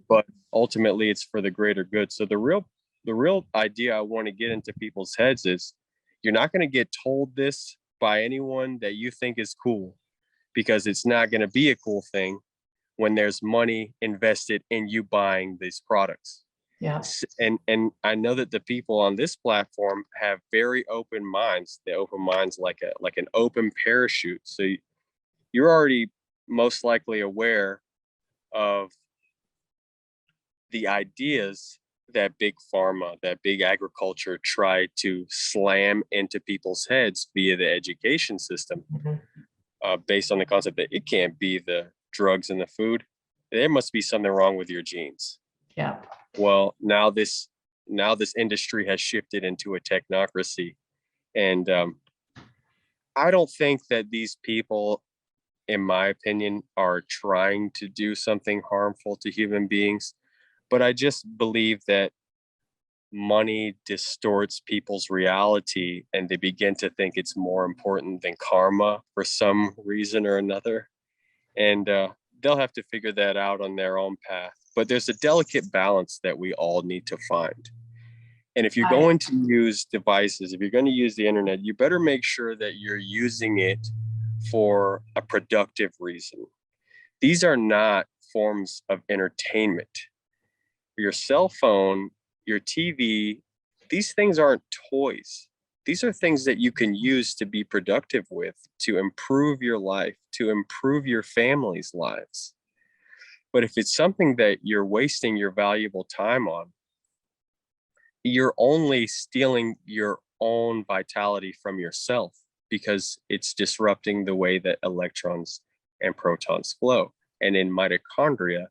but ultimately it's for the greater good. So the real idea I want to get into people's heads is you're not going to get told this by anyone that you think is cool, because it's not going to be a cool thing when there's money invested in you buying these products. Yeah. And I know that the people on this platform have very open minds. They open minds like an open parachute. So you're already most likely aware of the ideas that big pharma, that big agriculture try to slam into people's heads via the education system, based on the concept that it can't be the drugs and the food. There must be something wrong with your genes. Yeah. Well, now this industry has shifted into a technocracy, and I don't think that these people, in my opinion, are trying to do something harmful to human beings, but I just believe that money distorts people's reality, and they begin to think it's more important than karma for some reason or another, and they'll have to figure that out on their own path. But there's a delicate balance that we all need to find. And if you're going to use devices, if you're going to use the internet, you better make sure that you're using it for a productive reason. These are not forms of entertainment. Your cell phone, your TV, these things aren't toys. These are things that you can use to be productive with, to improve your life, to improve your family's lives. But if it's something that you're wasting your valuable time on, you're only stealing your own vitality from yourself, because it's disrupting the way that electrons and protons flow. And in mitochondria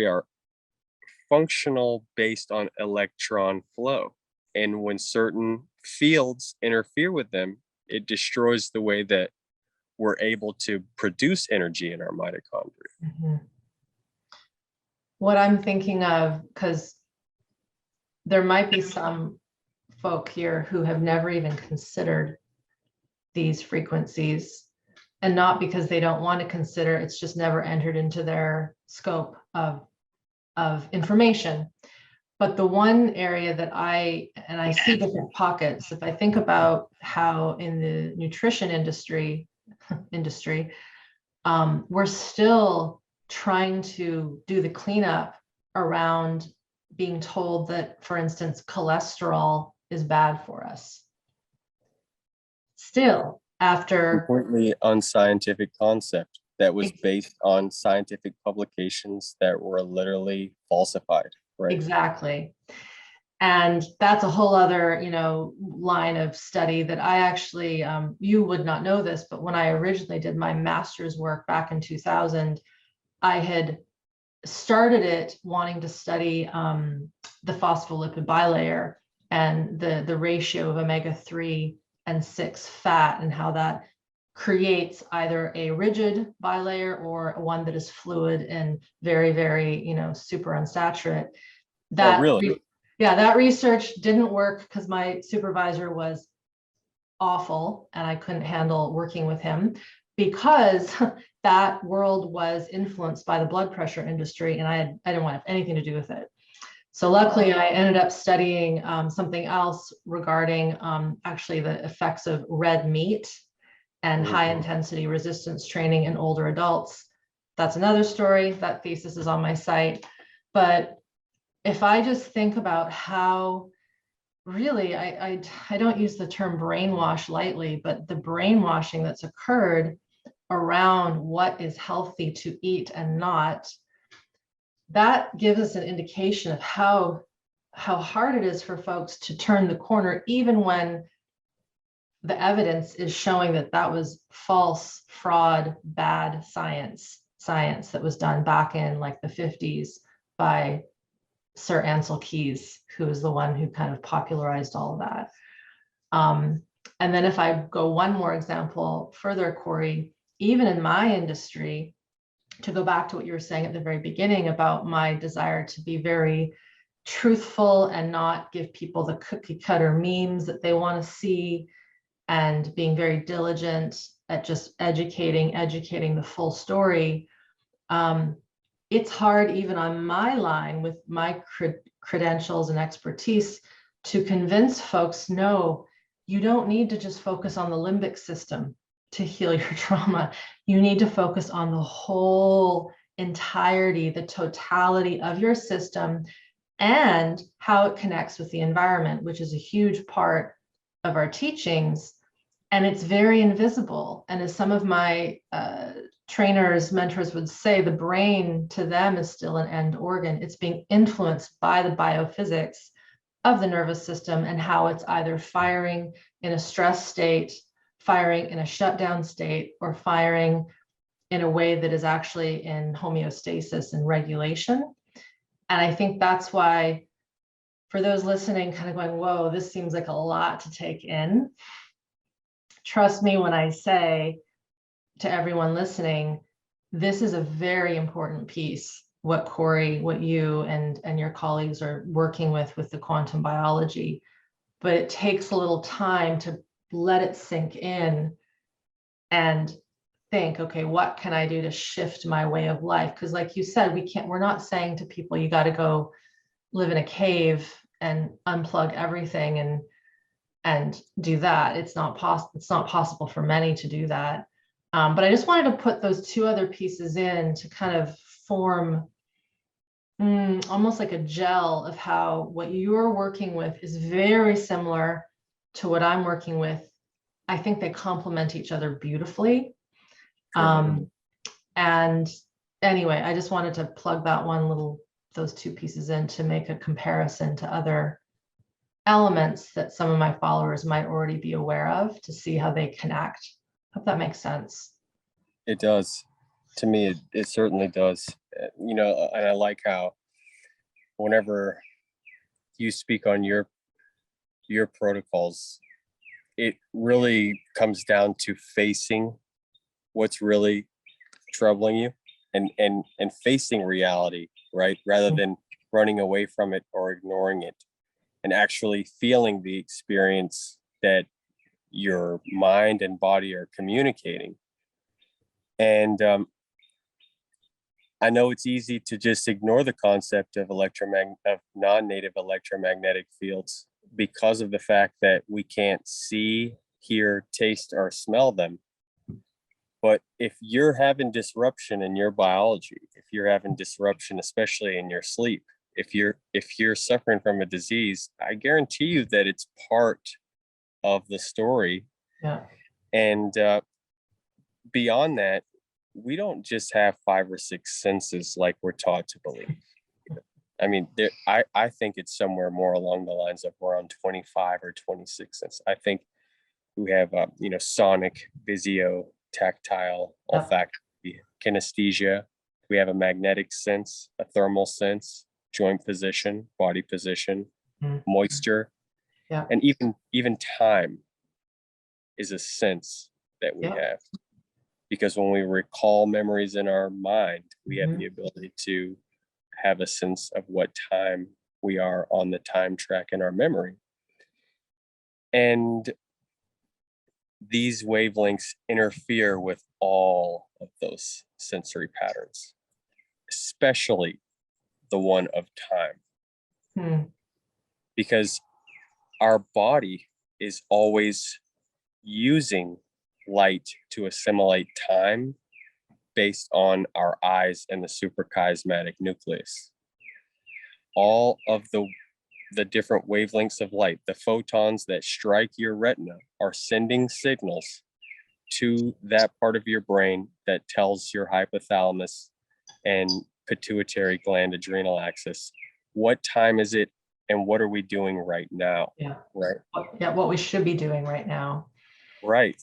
are functional based on electron flow. And when certain fields interfere with them, it destroys the way that we're able to produce energy in our mitochondria. What I'm thinking of, because there might be some folk here who have never even considered these frequencies, and not because they don't want to consider, it's just never entered into their scope of information. But the one area that I see different pockets, if I think about how in the nutrition industry, we're still trying to do the cleanup around being told that, for instance, cholesterol is bad for us. Still, after completely unscientific concept that was based on scientific publications that were literally falsified, right? Exactly. And that's a whole other, line of study that I actually, you would not know this, but when I originally did my master's work back in 2000, I had started it wanting to study the phospholipid bilayer and the ratio of omega-3 and 6 fat, and how that creates either a rigid bilayer or one that is fluid and very, very, super unsaturated. That, really? That research didn't work because my supervisor was awful and I couldn't handle working with him, because that world was influenced by the blood pressure industry, and I didn't want to have anything to do with it. So luckily, I ended up studying something else regarding actually the effects of red meat and high intensity resistance training in older adults. That's another story. That thesis is on my site. But if I just think about how really, I don't use the term brainwash lightly, but the brainwashing that's occurred around what is healthy to eat and not, that gives us an indication of how hard it is for folks to turn the corner, even when the evidence is showing that that was false, fraud, bad science. science that was done back in like the 50s by Sir Ansel Keys, who is the one who kind of popularized all of that. And then if I go one more example further, Corey, even in my industry, to go back to what you were saying at the very beginning about my desire to be very truthful and not give people the cookie cutter memes that they want to see, and being very diligent at just educating the full story. It's hard even on my line with my credentials and expertise to convince folks, no, you don't need to just focus on the limbic system to heal your trauma. You need to focus on the whole entirety, the totality of your system and how it connects with the environment, which is a huge part of our teachings. And it's very invisible. And as some of my trainers, mentors would say, the brain to them is still an end organ. It's being influenced by the biophysics of the nervous system and how it's either firing in a stress state, firing in a shutdown state, or firing in a way that is actually in homeostasis and regulation. And I think that's why, for those listening, kind of going, whoa, this seems like a lot to take in. Trust me when I say to everyone listening, this is a very important piece, what Corey, what you and your colleagues are working with the quantum biology. But it takes a little time to let it sink in and think, okay, what can I do to shift my way of life? Because like you said, we're not saying to people, you got to go live in a cave and unplug everything and do that. It's not possible for many to do that. But I just wanted to put those two other pieces in to kind of form almost like a gel of how what you're working with is very similar to what I'm working with. I think they complement each other beautifully. And anyway, I just wanted to plug those two pieces in to make a comparison to other elements that some of my followers might already be aware of, to see how they connect. Hope that makes sense. It does. To me, it certainly does. And I like how whenever you speak on your protocols, it really comes down to facing what's really troubling you and facing reality, right? Rather than running away from it or ignoring it, and actually feeling the experience that your mind and body are communicating. And I know it's easy to just ignore the concept of non-native electromagnetic fields because of the fact that we can't see, hear, taste, or smell them. But if you're having disruption in your biology, if you're having disruption, especially in your sleep, if you're suffering from a disease, I guarantee you that it's part of the story. Yeah. And beyond that, we don't just have 5 or 6 senses like we're taught to believe. I mean, I think it's somewhere more along the lines of around 25 or 26 senses. I think we have, sonic, visio, tactile, olfactory, kinesthesia. We have a magnetic sense, a thermal sense, joint position, body position, moisture, and even time is a sense that we have. Because when we recall memories in our mind, we have the ability to have a sense of what time we are on the time track in our memory. And these wavelengths interfere with all of those sensory patterns, especially the one of time. Because our body is always using light to assimilate time based on our eyes and the suprachiasmatic nucleus. All of the different wavelengths of light, the photons that strike your retina, are sending signals to that part of your brain that tells your hypothalamus and pituitary gland adrenal axis, what time is it and what are we doing right now? Right. What we should be doing right now. Right.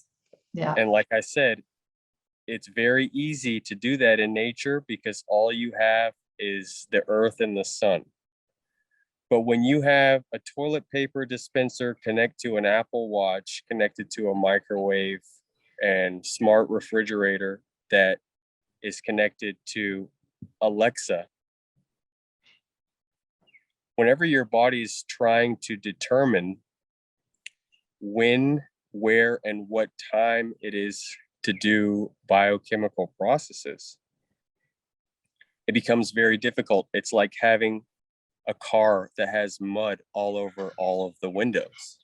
Yeah. And like I said, it's very easy to do that in nature because all you have is the earth and the sun. But when you have a toilet paper dispenser connect to an Apple Watch, connected to a microwave and smart refrigerator that is connected to Alexa, whenever your body is trying to determine when, where, and what time it is to do biochemical processes, it becomes very difficult. It's like having a car that has mud all over all of the windows.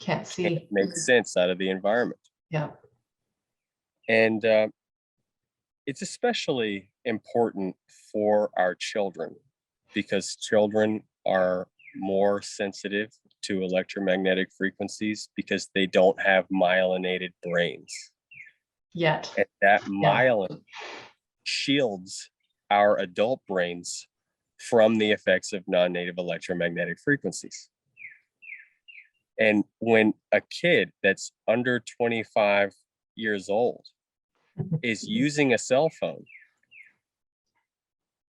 Can't see. It makes sense out of the environment. Yeah. And it's especially important for our children because children are more sensitive to electromagnetic frequencies because they don't have myelinated brains. Yet. And that myelin shields our adult brains from the effects of non-native electromagnetic frequencies. And when a kid that's under 25 years old is using a cell phone,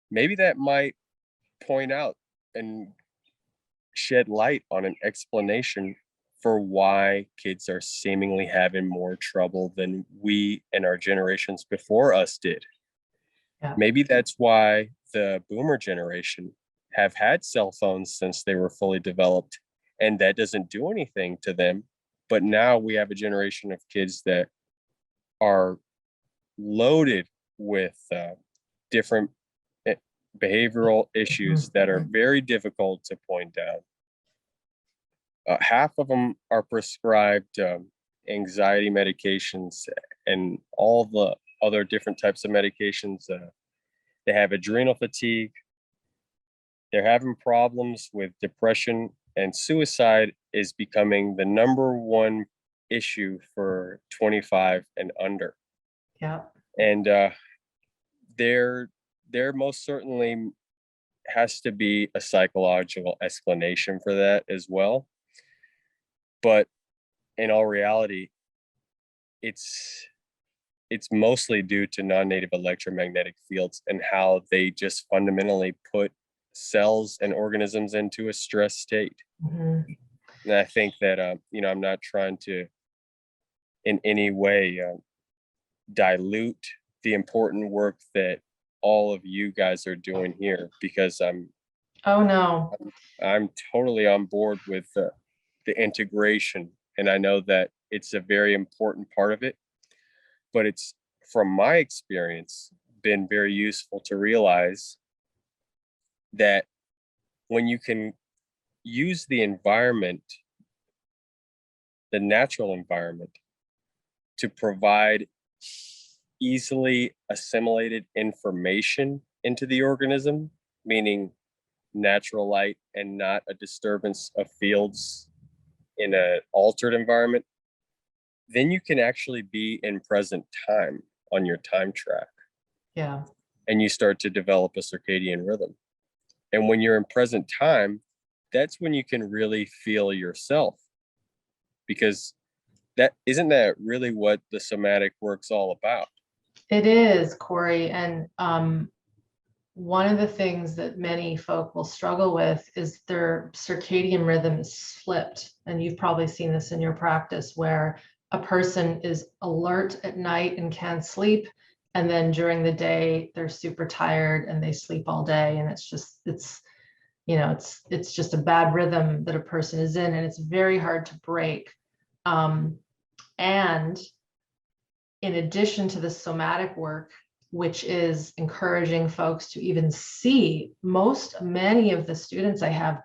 maybe that might point out and shed light on an explanation for why kids are seemingly having more trouble than we and our generations before us did. Yeah. Maybe that's why the boomer generation have had cell phones since they were fully developed, and that doesn't do anything to them. But now we have a generation of kids that are loaded with different behavioral issues that are very difficult to point out. Half of them are prescribed anxiety medications and all the other different types of medications. They have adrenal fatigue. They're having problems with depression, and suicide is becoming the number one issue for 25 and under. Yeah. And there most certainly has to be a psychological explanation for that as well. But in all reality, it's mostly due to non-native electromagnetic fields and how they just fundamentally put cells and organisms into a stress state. And I think that I'm not trying to in any way dilute the important work that all of you guys are doing here, because I'm totally on board with the integration, and I know that it's a very important part of it. But it's, from my experience, been very useful to realize that when you can use the environment, the natural environment, to provide easily assimilated information into the organism, meaning natural light and not a disturbance of fields in an altered environment, then you can actually be in present time on your time track. Yeah. And you start to develop a circadian rhythm. And when you're in present time, that's when you can really feel yourself. Because isn't that really what the somatic work's all about? It is, Corey. And one of the things that many folk will struggle with is their circadian rhythm is flipped. And you've probably seen this in your practice, where a person is alert at night and can't sleep, and then during the day they're super tired and they sleep all day, and it's just a bad rhythm that a person is in, and it's very hard to break. And in addition to the somatic work, which is encouraging folks to even see, many of the students I have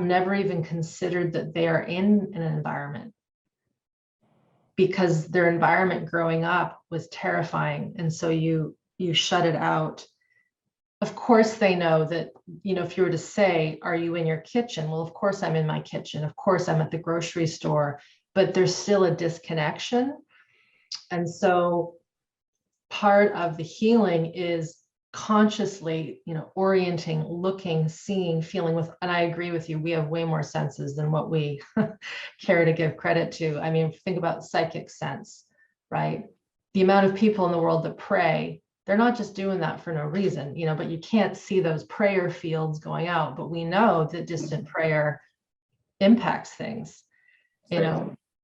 never even considered that they are in an environment, because their environment growing up was terrifying. And so you shut it out. Of course, they know that, if you were to say, are you in your kitchen? Well, of course I'm in my kitchen. Of course I'm at the grocery store, but there's still a disconnection. And so part of the healing is consciously, orienting, looking, seeing, feeling with, and I agree with you, we have way more senses than what we care to give credit to. I mean, think about psychic sense, right? the amount of people in the world that pray, they're not just doing that for no reason, but you can't see those prayer fields going out. But we know that distant prayer impacts things,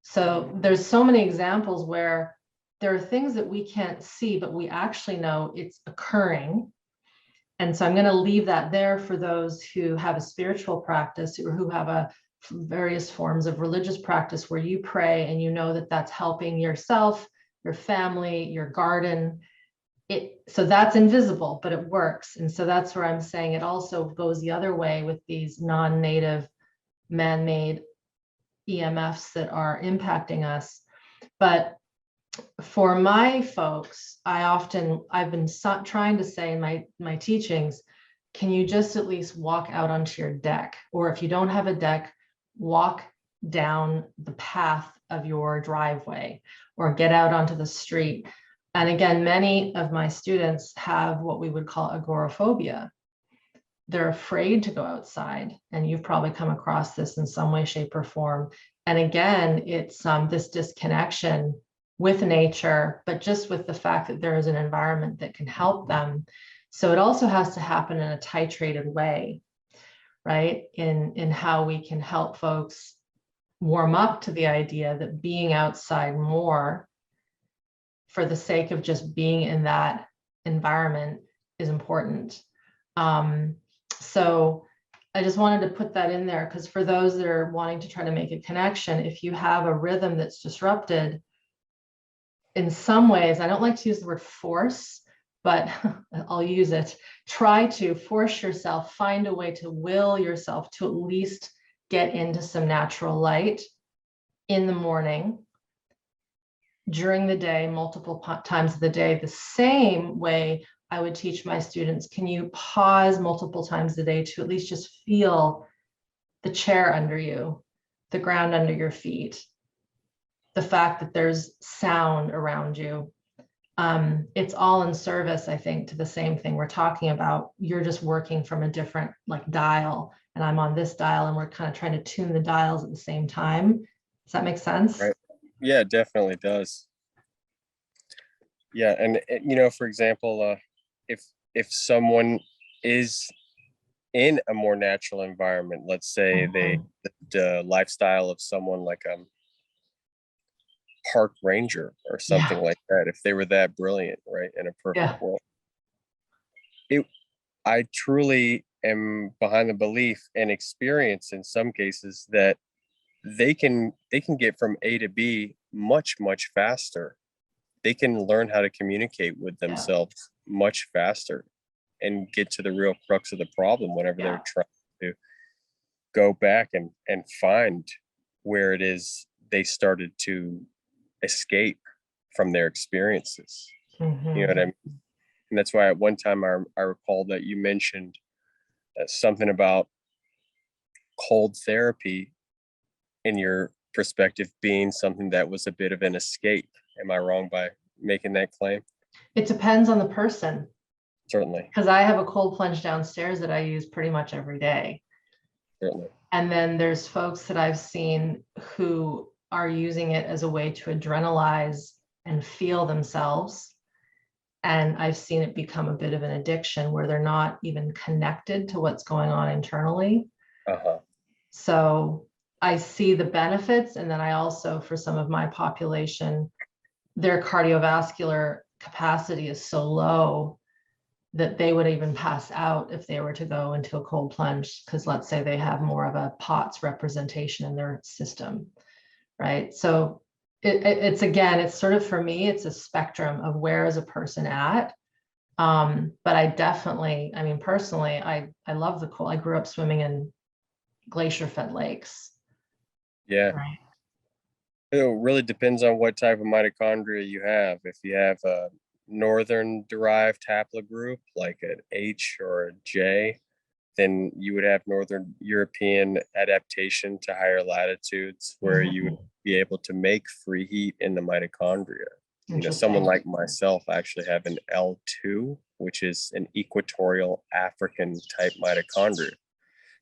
So there's so many examples where there are things that we can't see, but we actually know it's occurring. And so I'm going to leave that there for those who have a spiritual practice or who have a various forms of religious practice where you pray and you know that that's helping yourself, your family, your garden. So that's invisible, but it works. And so that's where I'm saying it also goes the other way with these non-native man-made EMFs that are impacting us. But for my folks, I've been trying to say in my teachings, can you just at least walk out onto your deck? Or if you don't have a deck, walk down the path of your driveway or get out onto the street. And again, many of my students have what we would call agoraphobia. They're afraid to go outside, and you've probably come across this in some way, shape, or form. And again, it's this disconnection with nature, but just with the fact that there is an environment that can help them. So it also has to happen in a titrated way, right? In how we can help folks warm up to the idea that being outside more for the sake of just being in that environment is important. So I just wanted to put that in there because for those that are wanting to try to make a connection, if you have a rhythm that's disrupted, in some ways, I don't like to use the word force, but I'll use it. Try to force yourself, find a way to will yourself to at least get into some natural light in the morning, during the day, multiple times of the day, the same way I would teach my students, can you pause multiple times a day to at least just feel the chair under you, the ground under your feet, the fact that there's sound around you. It's all in service, I think, to the same thing we're talking about. You're just working from a different dial, and I'm on this dial, and we're kind of trying to tune the dials at the same time. Does that make sense? Right. Yeah, it definitely does. Yeah, and for example, if someone is in a more natural environment, let's say the lifestyle of someone like park ranger or something like that, if they were that brilliant, right, in a perfect world, I truly am behind the belief and experience in some cases that they can get from A to B much faster. They can learn how to communicate with themselves much faster and get to the real crux of the problem whenever they're trying to go back and find where it is they started to escape from their experiences. Mm-hmm. You know what I mean? And that's why at one time I recall that you mentioned something about cold therapy in your perspective being something that was a bit of an escape. Am I wrong by making that claim? It depends on the person. Certainly. Because I have a cold plunge downstairs that I use pretty much every day. Certainly. And then there's folks that I've seen who are using it as a way to adrenalize and feel themselves. And I've seen it become a bit of an addiction where they're not even connected to what's going on internally. So I see the benefits. And then I also, for some of my population, their cardiovascular capacity is so low that they would even pass out if they were to go into a cold plunge, because let's say they have more of a POTS representation in their system, right? So it's sort of, for me, it's a spectrum of where is a person at. But I definitely, personally, I love the cold. I grew up swimming in glacier-fed lakes. Yeah. Right. It really depends on what type of mitochondria you have. If you have a northern derived haplogroup like an H or a J, then you would have Northern European adaptation to higher latitudes where you would be able to make free heat in the mitochondria. Someone like myself actually have an L2, which is an equatorial African type mitochondria.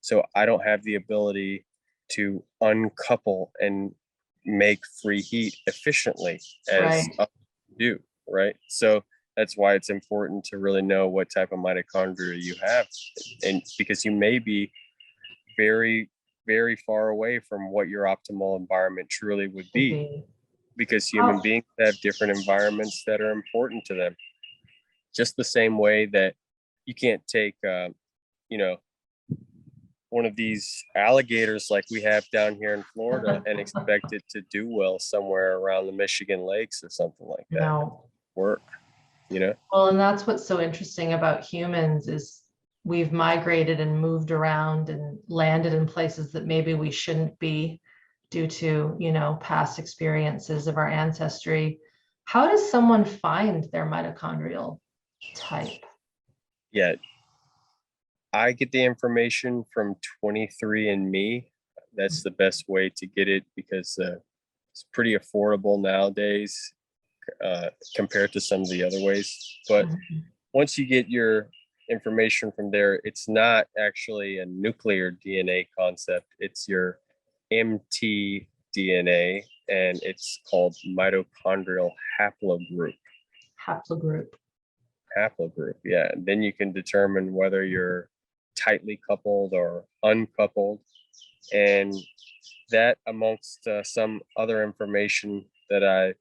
So I don't have the ability to uncouple and make free heat efficiently as others do, right? So that's why it's important to really know what type of mitochondria you have, and because you may be very, very far away from what your optimal environment truly would be, because human beings have different environments that are important to them. Just the same way that you can't take, one of these alligators like we have down here in Florida and expect it to do well somewhere around the Michigan lakes or something like that. No. Work, Well, and that's what's so interesting about humans is we've migrated and moved around and landed in places that maybe we shouldn't be due to, past experiences of our ancestry. How does someone find their mitochondrial type? Yeah, I get the information from 23andMe. That's the best way to get it, because it's pretty affordable nowadays compared to some of the other ways. But once you get your information from there, it's not actually a nuclear DNA concept. It's your mtDNA, and it's called mitochondrial haplogroup. Haplogroup, yeah. And then you can determine whether you're tightly coupled or uncoupled, and that, amongst some other information that I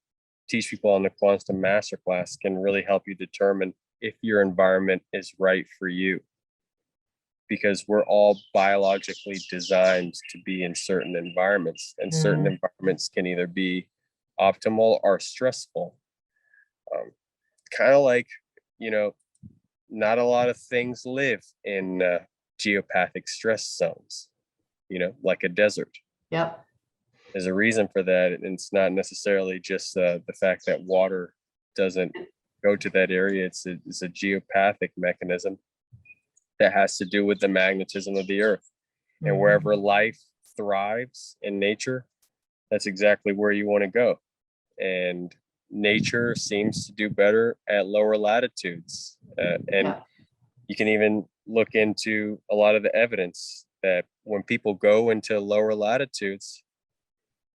teach people on the Quantum Masterclass, can really help you determine if your environment is right for you, because we're all biologically designed to be in certain environments, and certain environments can either be optimal or stressful. Kind of like, not a lot of things live in geopathic stress zones, like a desert. Yep. There's a reason for that, and it's not necessarily just the fact that water doesn't go to that area. It's a geopathic mechanism that has to do with the magnetism of the earth. And wherever life thrives in nature, that's exactly where you want to go. And nature seems to do better at lower latitudes. You can even look into a lot of the evidence that when people go into lower latitudes,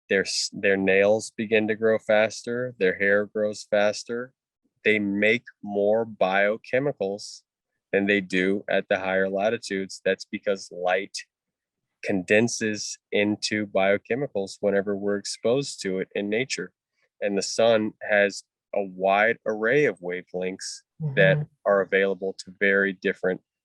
their nails begin to grow faster, their hair grows faster, they make more biochemicals than they do at the higher latitudes. That's because light condenses into biochemicals whenever we're exposed to it in nature. And the sun has a wide array of wavelengths that are available to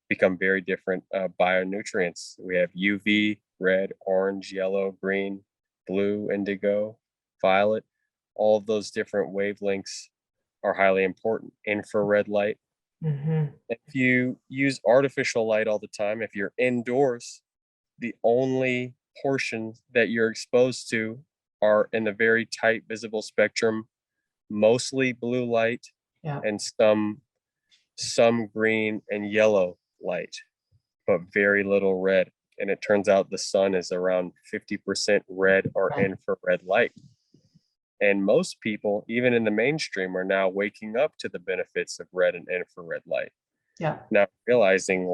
become very different bionutrients. We have UV, red, orange, yellow, green, blue, indigo, violet. All of those different wavelengths are highly important. Infrared light. If you use artificial light all the time, if you're indoors, the only portions that you're exposed to are in the very tight visible spectrum, mostly blue light and some green and yellow light, but very little red. And it turns out the sun is around 50% red or infrared light. And most people, even in the mainstream, are now waking up to the benefits of red and infrared light. Yeah. Now realizing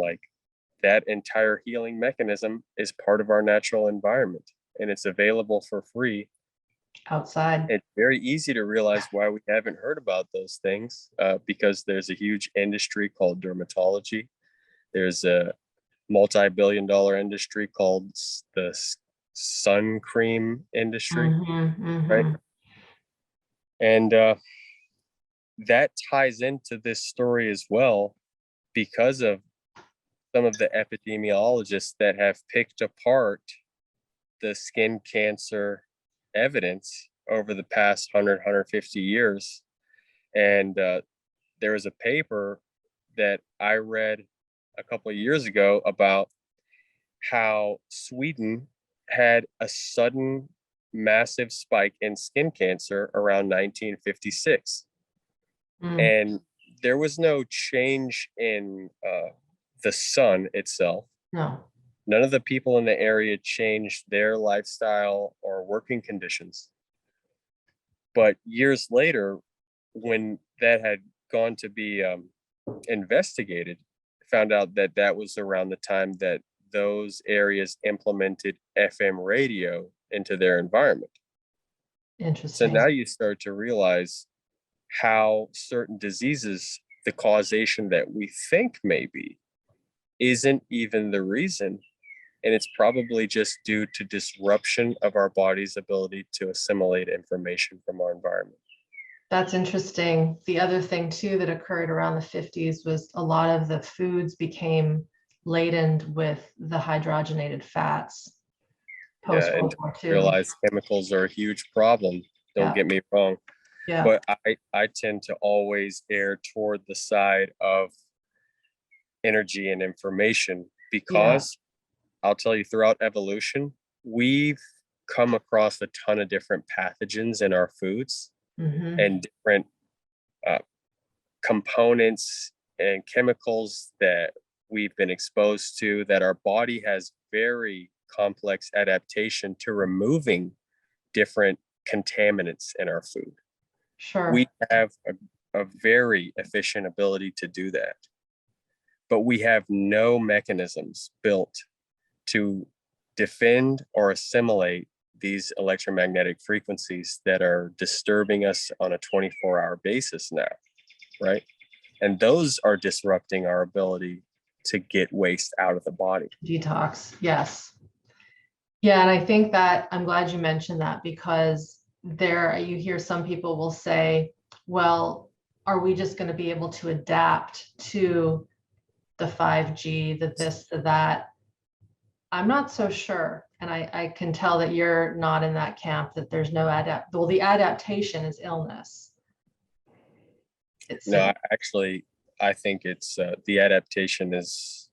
that entire healing mechanism is part of our natural environment, and it's available for free outside. It's very easy to realize why we haven't heard about those things, because there's a huge industry called dermatology. There's a multi-billion-dollar industry called the sun cream industry, right? And that ties into this story as well, because of some of the epidemiologists that have picked apart the skin cancer evidence over the past 150 years. And there was a paper that I read a couple of years ago about how Sweden had a sudden massive spike in skin cancer around 1956. And there was no change in the sun itself. No. None of the people in the area changed their lifestyle or working conditions. But years later, when that had gone to be investigated, found out that that was around the time that those areas implemented FM radio into their environment. Interesting. So now you start to realize how certain diseases, the causation that we think may be, isn't even the reason. And it's probably just due to disruption of our body's ability to assimilate information from our environment. That's interesting. The other thing too that occurred around the 50s was a lot of the foods became laden with the hydrogenated fats post Yeah, and World War II. realize chemicals are a huge problem. Don't get me wrong. Yeah. But I tend to always err toward the side of energy and information because I'll tell you, throughout evolution, we've come across a ton of different pathogens in our foods and different components and chemicals that we've been exposed to, that our body has very complex adaptation to removing different contaminants in our food. Sure. We have a very efficient ability to do that, but we have no mechanisms built to defend or assimilate these electromagnetic frequencies that are disturbing us on a 24-hour basis now, right? And those are disrupting our ability to get waste out of the body. Detox, yes. Yeah, and I think that I'm glad you mentioned that, because you hear some people will say, well, are we just going to be able to adapt to the 5G, the this, the that? I'm not so sure. And I can tell that you're not in that camp, that there's no well, the adaptation is illness. No, actually, I think it's the adaptation is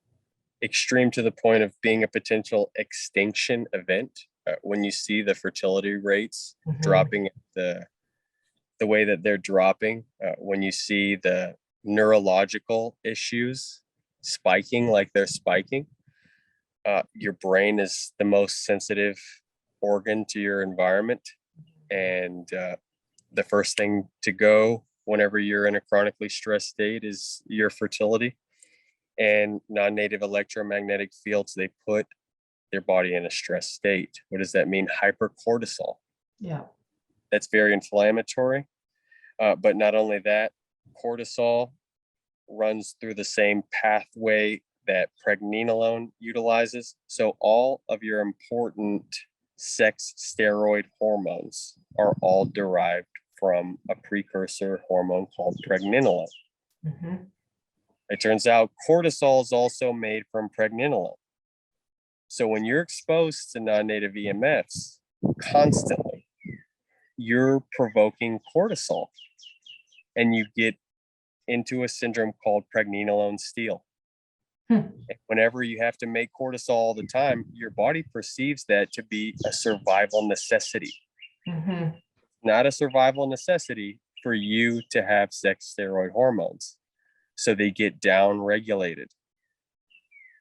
extreme to the point of being a potential extinction event. When you see the fertility rates dropping the way that they're dropping, when you see the neurological issues spiking like they're spiking, your brain is the most sensitive organ to your environment. And the first thing to go whenever you're in a chronically stressed state is your fertility. And non-native electromagnetic fields, they put their body in a stressed state. What does that mean? Hypercortisol. Yeah. That's very inflammatory. But not only that, cortisol runs through the same pathway that pregnenolone utilizes. So all of your important sex steroid hormones are all derived from a precursor hormone called pregnenolone. It turns out cortisol is also made from pregnenolone. So when you're exposed to non-native EMFs constantly, you're provoking cortisol, and you get into a syndrome called pregnenolone steal. Whenever you have to make cortisol all the time, your body perceives that to be a survival necessity. Not a survival necessity for you to have sex steroid hormones. So they get down regulated.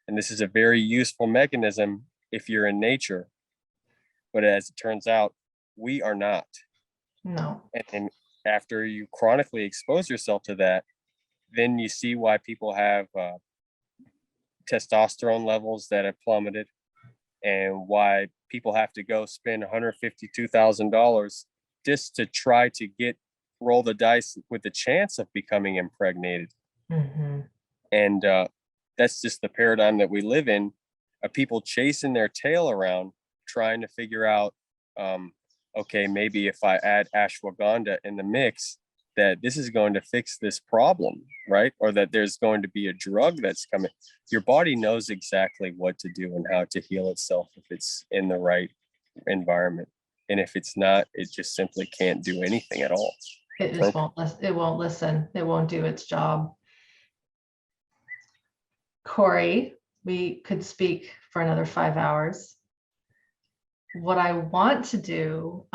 And this is a very useful mechanism if you're in nature. But as it turns out, we are not. No. And after you chronically expose yourself to that, then you see why people have testosterone levels that have plummeted, and why people have to go spend $152,000 just to try to roll the dice with the chance of becoming impregnated. And that's just the paradigm that we live in, of people chasing their tail around, trying to figure out, okay, maybe if I add ashwagandha in the mix, that this is going to fix this problem, right? Or that there's going to be a drug that's coming. Your body knows exactly what to do and how to heal itself if it's in the right environment. And if it's not, it just simply can't do anything at all. It just won't listen. It won't do its job. Corey, we could speak for another 5 hours. What I want to do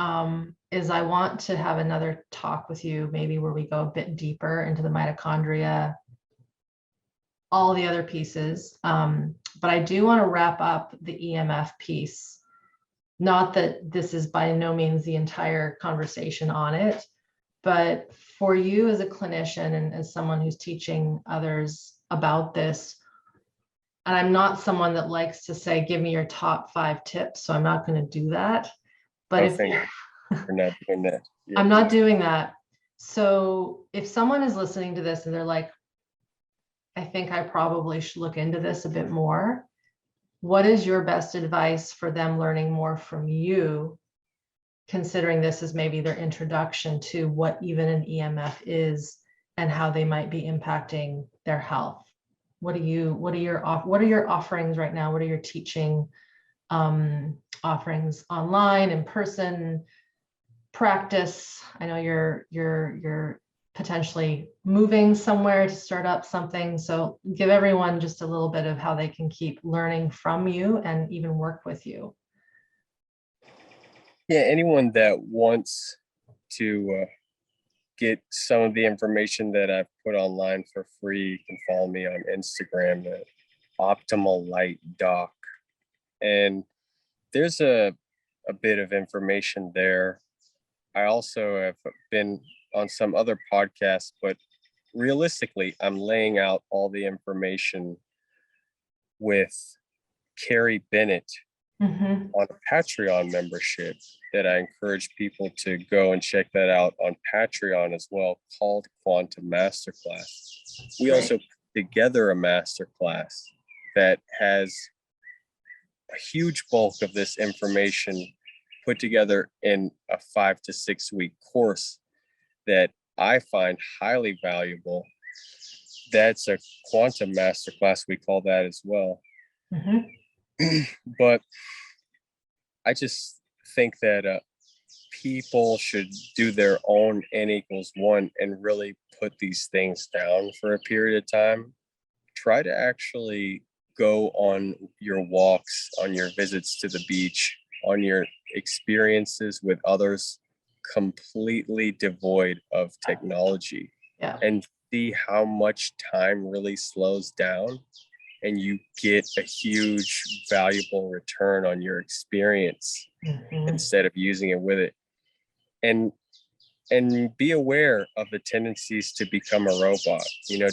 is I want to have another talk with you, maybe where we go a bit deeper into the mitochondria, all the other pieces. But I do want to wrap up the EMF piece. Not that this is by no means the entire conversation on it, but for you as a clinician and as someone who's teaching others about this, and I'm not someone that likes to say, give me your top 5 tips, so I'm not going to do that. But You're not doing that. I'm not doing that. So if someone is listening to this and they're like, I think I probably should look into this a bit more, what is your best advice for them learning more from you, considering this is maybe their introduction to what even an EMF is and how they might be impacting their health? What are your offerings right now? What are your teaching offerings online, in person, practice? I know you're potentially moving somewhere to start up something. So give everyone just a little bit of how they can keep learning from you and even work with you. Yeah, anyone that wants to get some of the information that I've put online for free, you can follow me on Instagram at Optimal Light Doc. And there's a bit of information there. I also have been on some other podcasts, but realistically, I'm laying out all the information with Carrie Bennett on a Patreon membership that I encourage people to go and check that out on Patreon as well, called Quantum Masterclass. We also put together a masterclass that has a huge bulk of this information put together in a 5 to 6 week course that I find highly valuable. That's a quantum masterclass, we call that as well. But I just think that people should do their own N=1 and really put these things down for a period of time. Try to actually go on your walks, on your visits to the beach, on your experiences with others completely devoid of technology, and see how much time really slows down, and you get a huge valuable return on your experience instead of using it with it. And be aware of the tendencies to become a robot.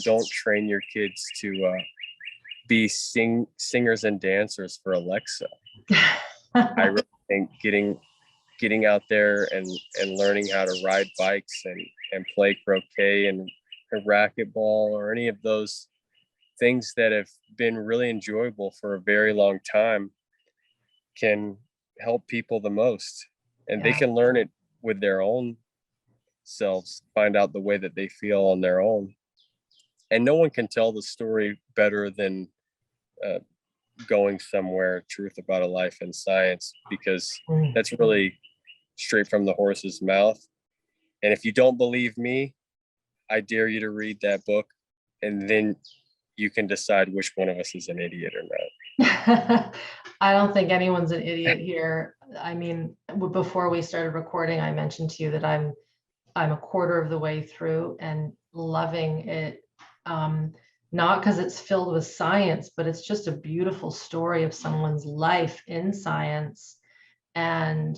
Don't train your kids to be singers and dancers for Alexa. I really think getting out there and learning how to ride bikes and play croquet and racquetball, or any of those things that have been really enjoyable for a very long time, can help people the most. And they can learn it with their own selves, find out the way that they feel on their own. And no one can tell the story better than Going Somewhere, Truth About a Life in Science, because that's really straight from the horse's mouth. And if you don't believe me, I dare you to read that book, and then you can decide which one of us is an idiot or not. I don't think anyone's an idiot here. I mean, before we started recording, I mentioned to you that I'm a quarter of the way through and loving it. Not because it's filled with science, but it's just a beautiful story of someone's life in science. And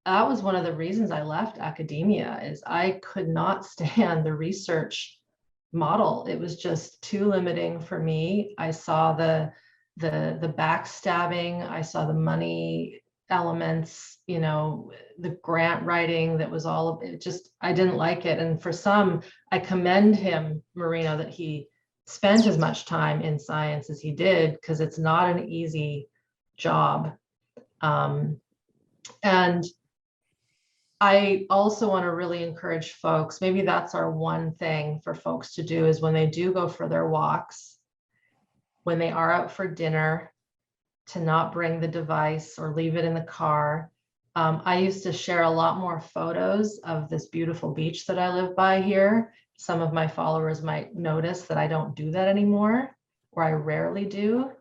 that was one of the reasons I left academia, is I could not stand the research model. It was just too limiting for me. I saw the backstabbing, I saw the money elements, the grant writing that was all of it. Just, I didn't like it. And for some, I commend him, Marino, that he spent as much time in science as he did, because it's not an easy job. And I also want to really encourage folks, maybe that's our one thing for folks to do, is when they do go for their walks, when they are out for dinner, to not bring the device or leave it in the car. I used to share a lot more photos of this beautiful beach that I live by here. Some of my followers might notice that I don't do that anymore, or I rarely do.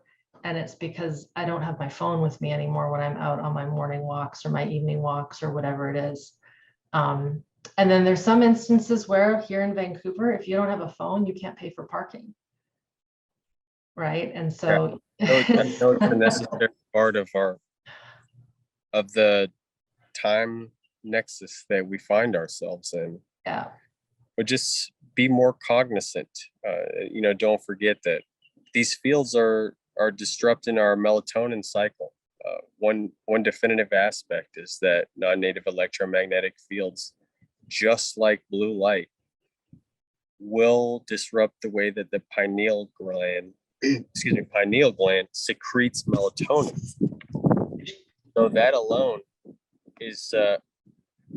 And it's because I don't have my phone with me anymore when I'm out on my morning walks or my evening walks or whatever it is. And then there's some instances where here in Vancouver, if you don't have a phone, you can't pay for parking. Right. And so it's a necessary part of the time nexus that we find ourselves in. But just be more cognizant. Don't forget that these fields are disrupting our melatonin cycle. One definitive aspect is that non-native electromagnetic fields just like blue light, will disrupt the way that the pineal gland, pineal gland secretes melatonin. So that alone is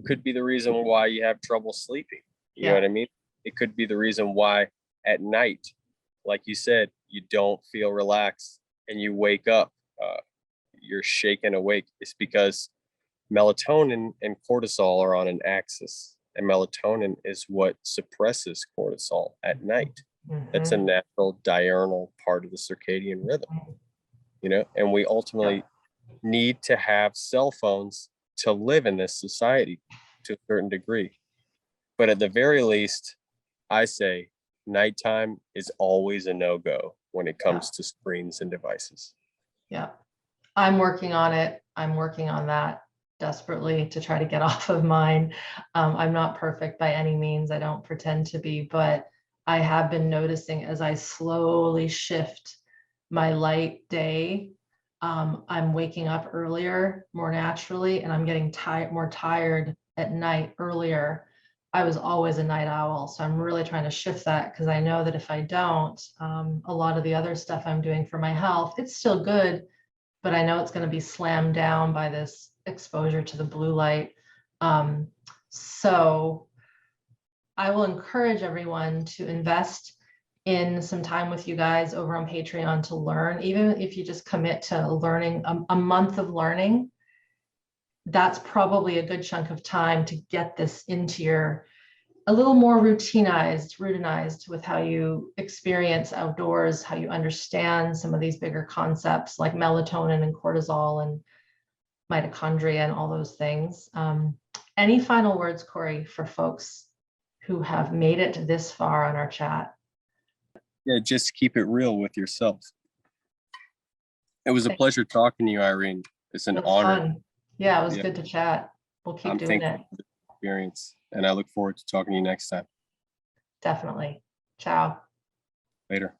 could be the reason why you have trouble sleeping. You know what I mean? It could be the reason why at night, like you said, you don't feel relaxed and you wake up, you're shaken awake. It's because melatonin and cortisol are on an axis, and melatonin is what suppresses cortisol at night. That's a natural diurnal part of the circadian rhythm, and we ultimately need to have cell phones to live in this society to a certain degree. But at the very least, I say nighttime is always a no-go when it comes to screens and devices. Yeah. I'm working on it. I'm working on that desperately to try to get off of mine. I'm not perfect by any means. I don't pretend to be, but I have been noticing as I slowly shift my light day, I'm waking up earlier, more naturally, and I'm getting more tired at night earlier. I was always a night owl, so I'm really trying to shift that, because I know that if I don't, a lot of the other stuff I'm doing for my health, it's still good, but I know it's going to be slammed down by this exposure to the blue light. So I will encourage everyone to invest in some time with you guys over on Patreon to learn. Even if you just commit to learning a month of learning, that's probably a good chunk of time to get this into your a little more routinized with how you experience outdoors, how you understand some of these bigger concepts like melatonin and cortisol and mitochondria and all those things. Any final words, Corey, for folks who have made it this far on our chat? Yeah, just keep it real with yourself. It was a pleasure talking to you, Irene. It's an honor. Fun. Yeah, it was good to chat. We'll keep doing it. For the experience, and I look forward to talking to you next time. Definitely. Ciao. Later.